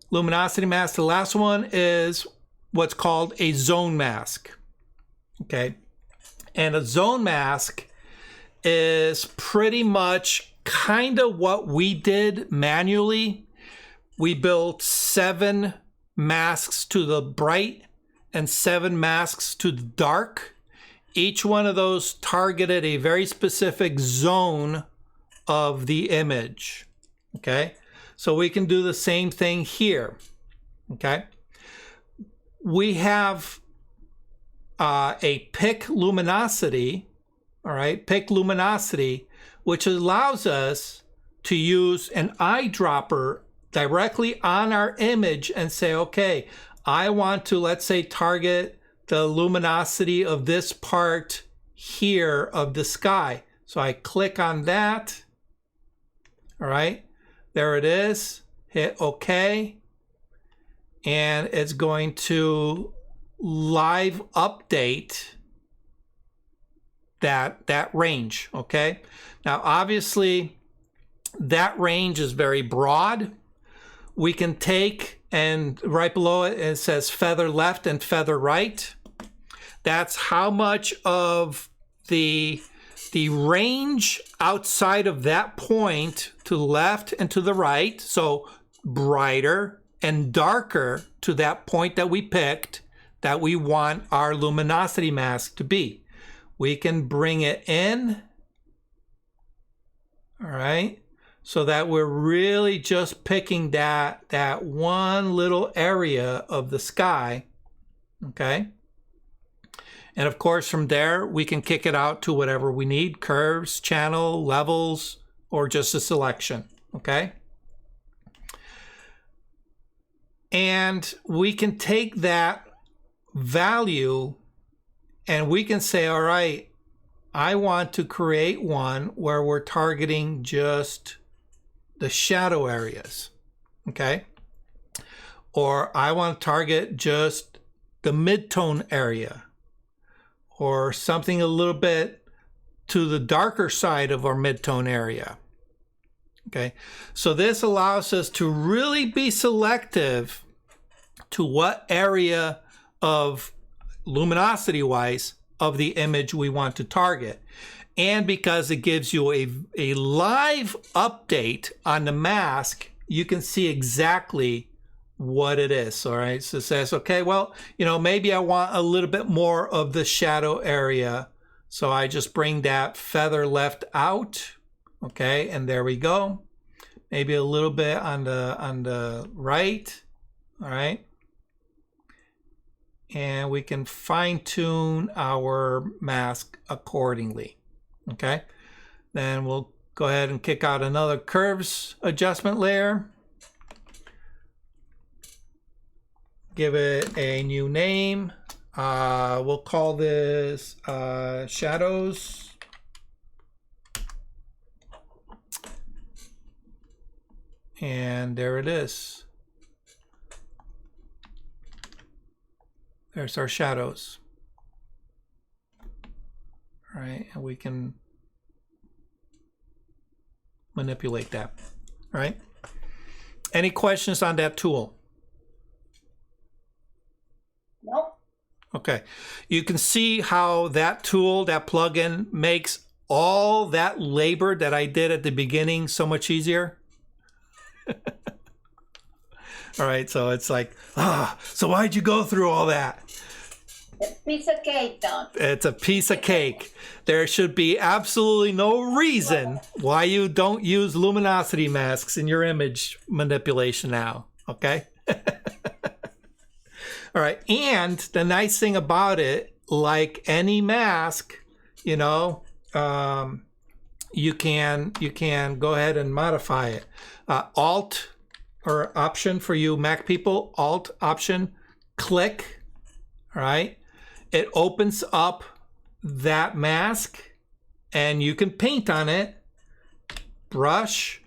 Luminosity mask, the last one is what's called a zone mask. Okay, and a zone mask is pretty much kind of what we did manually. We built 7 masks to the bright and 7 masks to the dark. Each one of those targeted a very specific zone of the image. Okay, so we can do the same thing here. Okay, we have a pick luminosity. All right, pick luminosity which allows us to use an eyedropper directly on our image and say, okay, I want to, let's say, target the luminosity of this part here of the sky. So I click on that. All right, there it is. Hit OK. And it's going to live update that range. Okay. Now, obviously, that range is very broad. We can take, and right below it, it says feather left and feather right. That's how much of the range outside of that point to the left and to the right. So brighter and darker to that point that we picked that we want our luminosity mask to be. We can bring it in. All right. So that we're really just picking that one little area of the sky. Okay. And of course, from there, we can kick it out to whatever we need, curves, channel, levels, or just a selection, okay? And we can take that value and we can say, all right, I want to create one where we're targeting just the shadow areas, okay? Or I want to target just the mid-tone area, or something a little bit to the darker side of our mid-tone area. Okay, so this allows us to really be selective to what area of luminosity-wise of the image we want to target. And because it gives you a live update on the mask, you can see exactly what it is. All right, so it says, okay, well, you know, maybe I want a little bit more of the shadow area, so I just bring that feather left out. Okay, and there we go. Maybe a little bit on the right. All right, and we can fine-tune our mask accordingly. Okay, then we'll go ahead and kick out another curves adjustment layer. Give it a new name. We'll call this shadows. And there it is. There's our shadows. All right, and we can manipulate that. All right. Any questions on that tool? Nope. Okay, you can see how that tool, that plugin, makes all that labor that I did at the beginning so much easier. All right, so it's like, so why'd you go through all that? It's a piece of cake, Don. It's a piece of cake. There should be absolutely no reason why you don't use luminosity masks in your image manipulation now, okay? All right, and the nice thing about it, like any mask, you know, you can go ahead and modify it. Alt or option for you Mac people, Alt option, click. All right, it opens up that mask, and you can paint on it. Brush,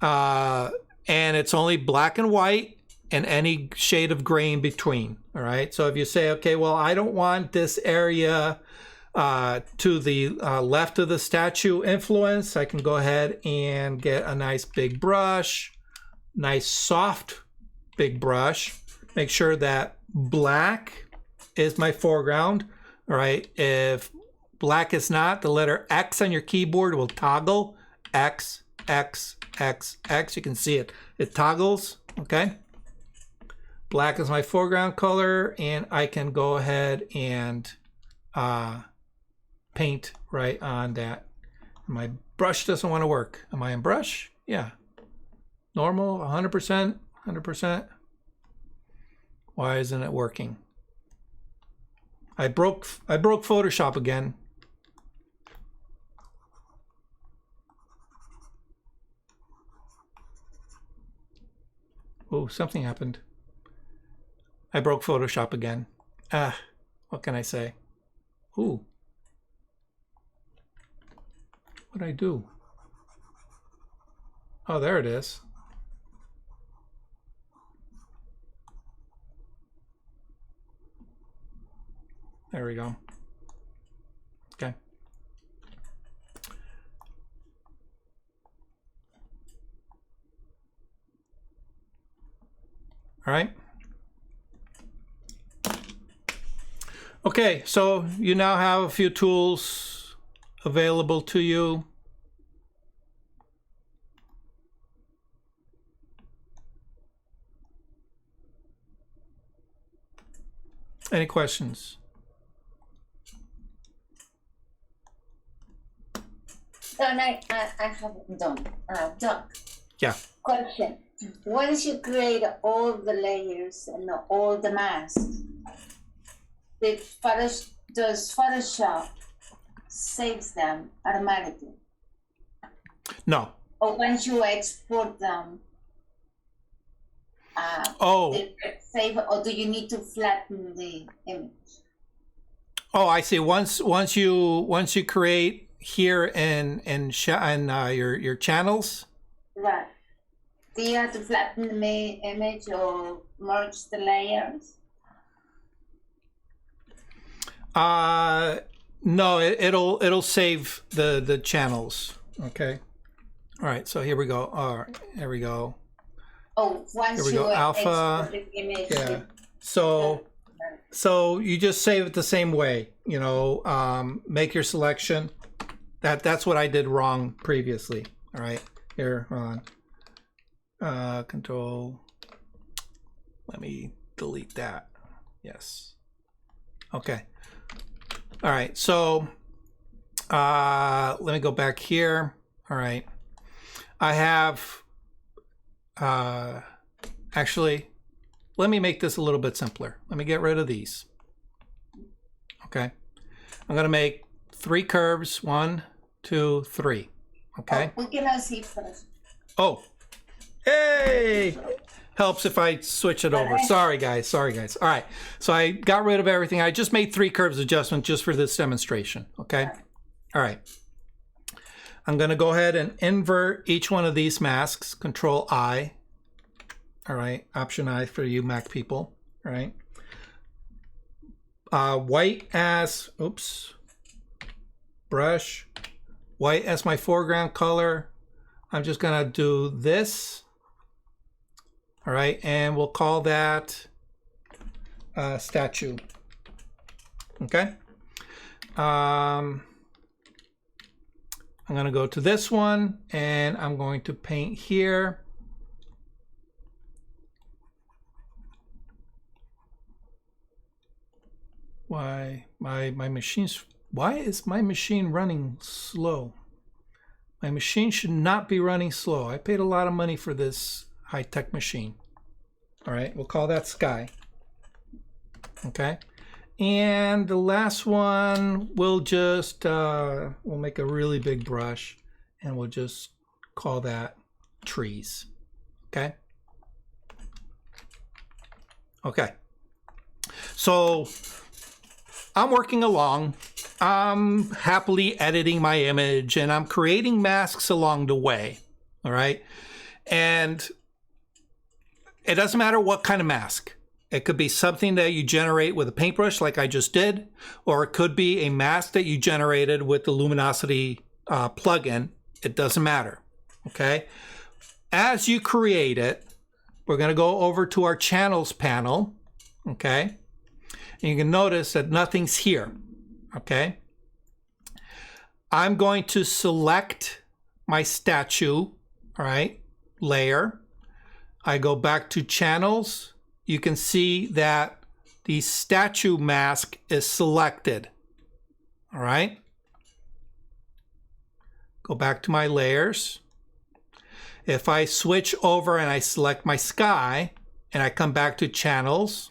and it's only black and white, and any shade of gray in between. All right, so if you say, okay, well, I don't want this area to the left of the statue influence, I can go ahead and get a nice big brush, nice soft big brush. Make sure that black is my foreground. All right, if black is not, the letter X on your keyboard will toggle. X, X, X, X. You can see it. It toggles, okay? Black is my foreground color, and I can go ahead and paint right on that. My brush doesn't want to work. Am I in brush? Yeah. Normal, 100%, 100%. Why isn't it working? I broke Photoshop again. Oh, something happened. I broke Photoshop again. What can I say? Ooh. What did I do? Oh, there it is. There we go. Okay. All right. Okay, so you now have a few tools available to you. Any questions? Don, I haven't done. Doc, Yeah. question. Once you create all the layers and all the masks, does Photoshop saves them automatically? No. Or once you export them, they save, or do you need to flatten the image? Oh, I see. Once you create here in your channels. Right. Do you have to flatten the image or merge the layers? No, it'll save the channels. Okay. All right. So here we go. All right. Here we go. Oh, once Here we you go. Alpha. export the image. Yeah. So you just save it the same way. You know, make your selection. That's what I did wrong previously. All right. Here, hold on. Control. Let me delete that. Yes. Okay. All right. So let me go back here. All right. I have actually, let me make this a little bit simpler. Let me get rid of these. Okay. I'm going to make 3 curves. 1, 2, 3. Okay. Oh, we cannot see first. Oh, hey! Helps if I switch it over. Sorry, guys. All right. So I got rid of everything. I just made 3 curves adjustment just for this demonstration. Okay. All right. I'm going to go ahead and invert each one of these masks. Control I. All right. Option I for you Mac people. All right. White as, brush. White as my foreground color. I'm just going to do this. All right. And we'll call that statue. Okay. I'm going to go to this one and I'm going to paint here. Why is my machine running slow? My machine should not be running slow. I paid a lot of money for this high-tech machine. All right, we'll call that sky. Okay. And the last one, we'll just, we'll make a really big brush and we'll just call that trees. Okay. Okay. So I'm working along. I'm happily editing my image and I'm creating masks along the way. All right. And it doesn't matter what kind of mask. It could be something that you generate with a paintbrush like I just did, or it could be a mask that you generated with the luminosity plugin. It doesn't matter. Okay. As you create it, we're going to go over to our channels panel. Okay. And you can notice that nothing's here. Okay. I'm going to select my statue. All right. Layer. I go back to channels. You can see that the statue mask is selected. All right. Go back to my layers. If I switch over and I select my sky and I come back to channels,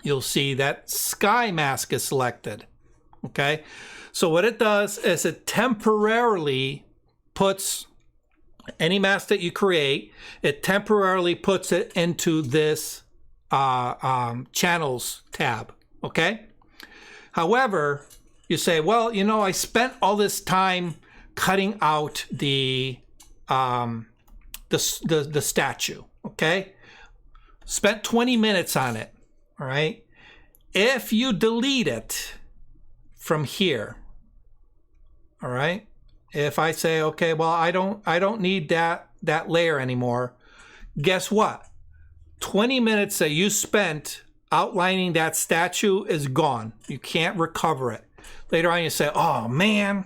you'll see that sky mask is selected. Okay. So what it does is it temporarily puts Any mask that you create, it temporarily puts it into this channels tab, okay? However, you say, well, you know, I spent all this time cutting out the statue, okay? Spent 20 minutes on it, all right? If you delete it from here, all right? If I say, okay, well, I don't need that layer anymore, guess what? 20 minutes that you spent outlining that statue is gone. You can't recover it. Later on, you say, oh man,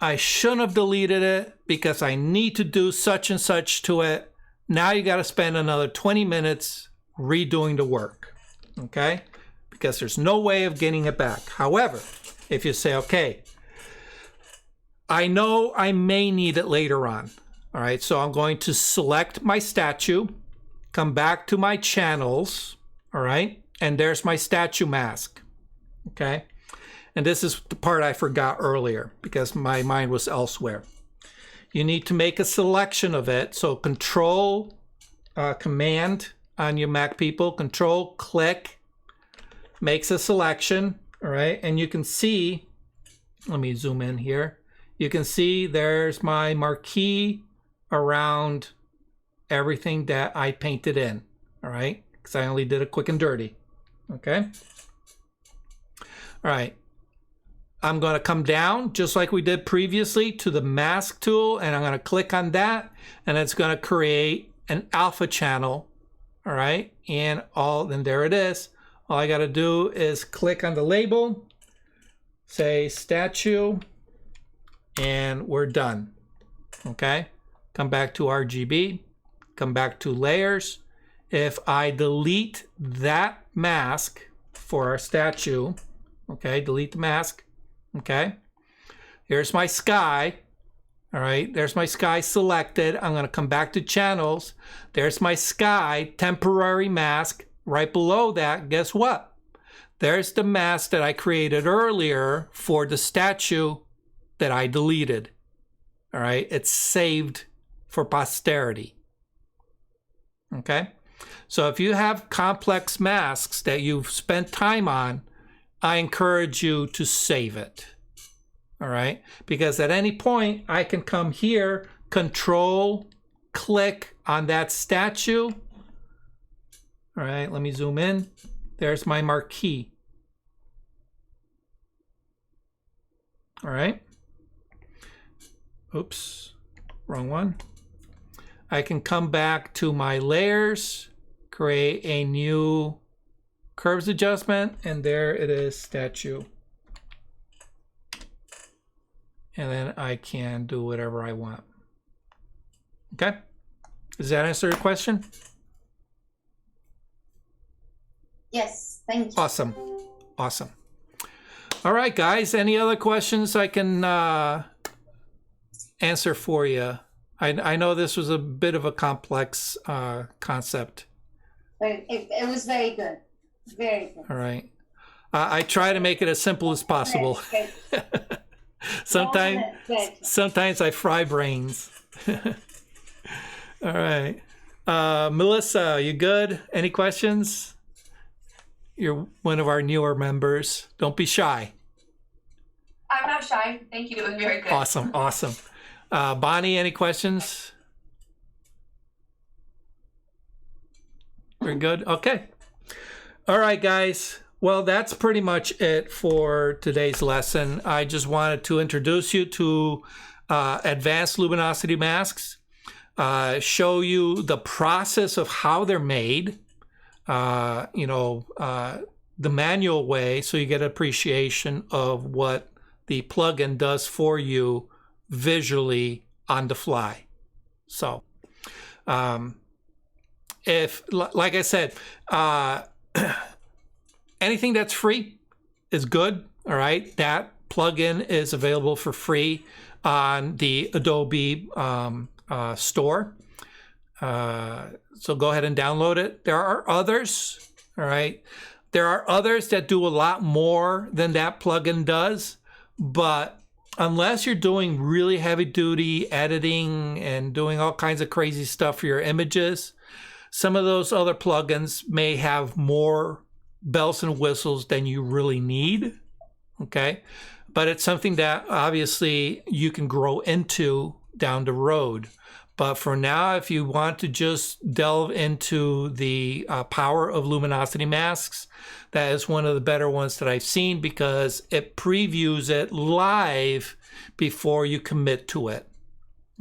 I shouldn't have deleted it because I need to do such and such to it. Now you got to spend another 20 minutes redoing the work, okay? Because there's no way of getting it back. However, if you say, okay, I know I may need it later on, all right? So I'm going to select my statue, come back to my channels, all right? And there's my statue mask, okay? And this is the part I forgot earlier because my mind was elsewhere. You need to make a selection of it. So control, command on your Mac people, control, click, makes a selection, all right? And you can see, let me zoom in here. You can see there's my marquee around everything that I painted in, all right? Because I only did it quick and dirty, okay? All right. I'm going to come down just like we did previously to the mask tool, and I'm going to click on that, and it's going to create an alpha channel, all right? And there it is. All I got to do is click on the label, say statue, and we're done, okay? Come back to RGB, come back to layers. If I delete that mask for our statue, okay, delete the mask, okay? Here's my sky, all right? There's my sky selected. I'm gonna come back to channels. There's my sky temporary mask. Right below that, guess what? There's the mask that I created earlier for the statue that I deleted, all right? It's saved for posterity, okay? So if you have complex masks that you've spent time on, I encourage you to save it, all right? Because at any point, I can come here, control, click on that statue. All right, let me zoom in. There's my marquee. All right. Oops, wrong one. I can come back to my layers, create a new curves adjustment, and there it is, statue. And then I can do whatever I want. Okay? Does that answer your question? Yes, thank you. Awesome. Awesome. All right, guys. Any other questions I can answer for you? I know this was a bit of a complex concept. But it was very good. Very good. All right. I try to make it as simple as possible. Sometimes I fry brains. All right. Melissa, you good? Any questions? You're one of our newer members. Don't be shy. I'm not shy. Thank you. It was very good. Awesome. Awesome. Bonnie, any questions? We're good? Okay. All right, guys. Well, that's pretty much it for today's lesson. I just wanted to introduce you to advanced luminosity masks, show you the process of how they're made, the manual way, so you get appreciation of what the plugin does for you visually on the fly. So, like I said, anything that's free is good. All right, that plugin is available for free on the Adobe store. So go ahead and download it. There are others. All right, there are others that do a lot more than that plugin does, but unless you're doing really heavy duty editing and doing all kinds of crazy stuff for your images, some of those other plugins may have more bells and whistles than you really need. Okay. But it's something that obviously you can grow into down the road. But for now, if you want to just delve into the power of luminosity masks, that is one of the better ones that I've seen because it previews it live before you commit to it.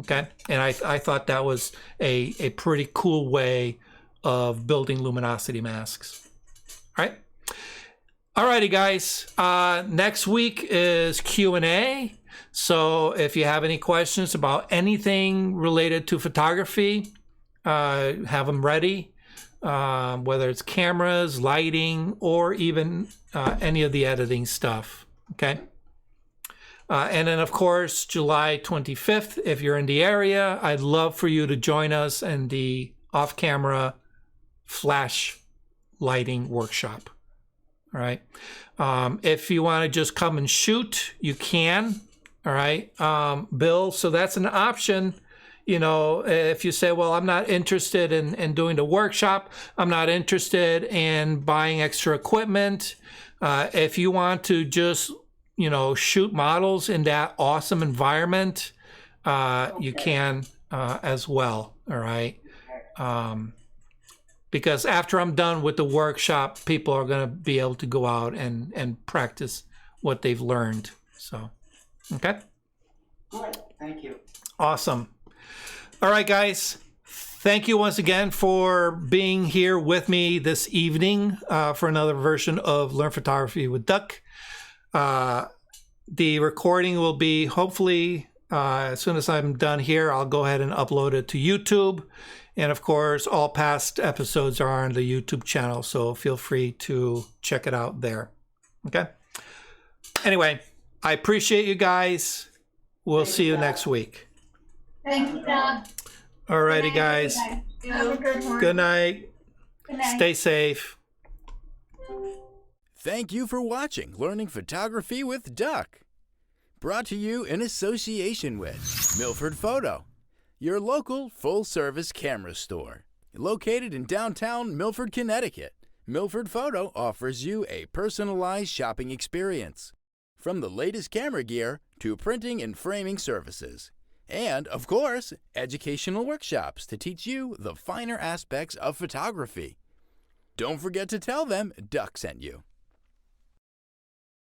Okay, and I thought that was a pretty cool way of building luminosity masks. All right. Alrighty, guys. Next week is Q&A. So if you have any questions about anything related to photography, have them ready, whether it's cameras, lighting, or even any of the editing stuff, okay? And then, of course, July 25th, if you're in the area, I'd love for you to join us in the off-camera flash lighting workshop, all right? If you want to just come and shoot, you can. All right, Bill, so that's an option. You know, if you say, well, I'm not interested in doing the workshop, I'm not interested in buying extra equipment. If you want to just, you know, shoot models in that awesome environment, you can as well. All right. Because after I'm done with the workshop, people are going to be able to go out and practice what they've learned. So. Okay. Good. Thank you. Awesome. All right, guys. Thank you once again for being here with me this evening for another version of Learn Photography with Duck. The recording will be hopefully as soon as I'm done here, I'll go ahead and upload it to YouTube. And of course, all past episodes are on the YouTube channel, so feel free to check it out there. Okay. Anyway. I appreciate you guys. We'll see you next week. Thank you, Doug. All righty, guys. Have a good one. Good night. Good night. Stay safe. Thank you for watching Learning Photography with Duck. Brought to you in association with Milford Photo, your local full-service camera store. Located in downtown Milford, Connecticut, Milford Photo offers you a personalized shopping experience. From the latest camera gear to printing and framing services. And, of course, educational workshops to teach you the finer aspects of photography. Don't forget to tell them Duck sent you.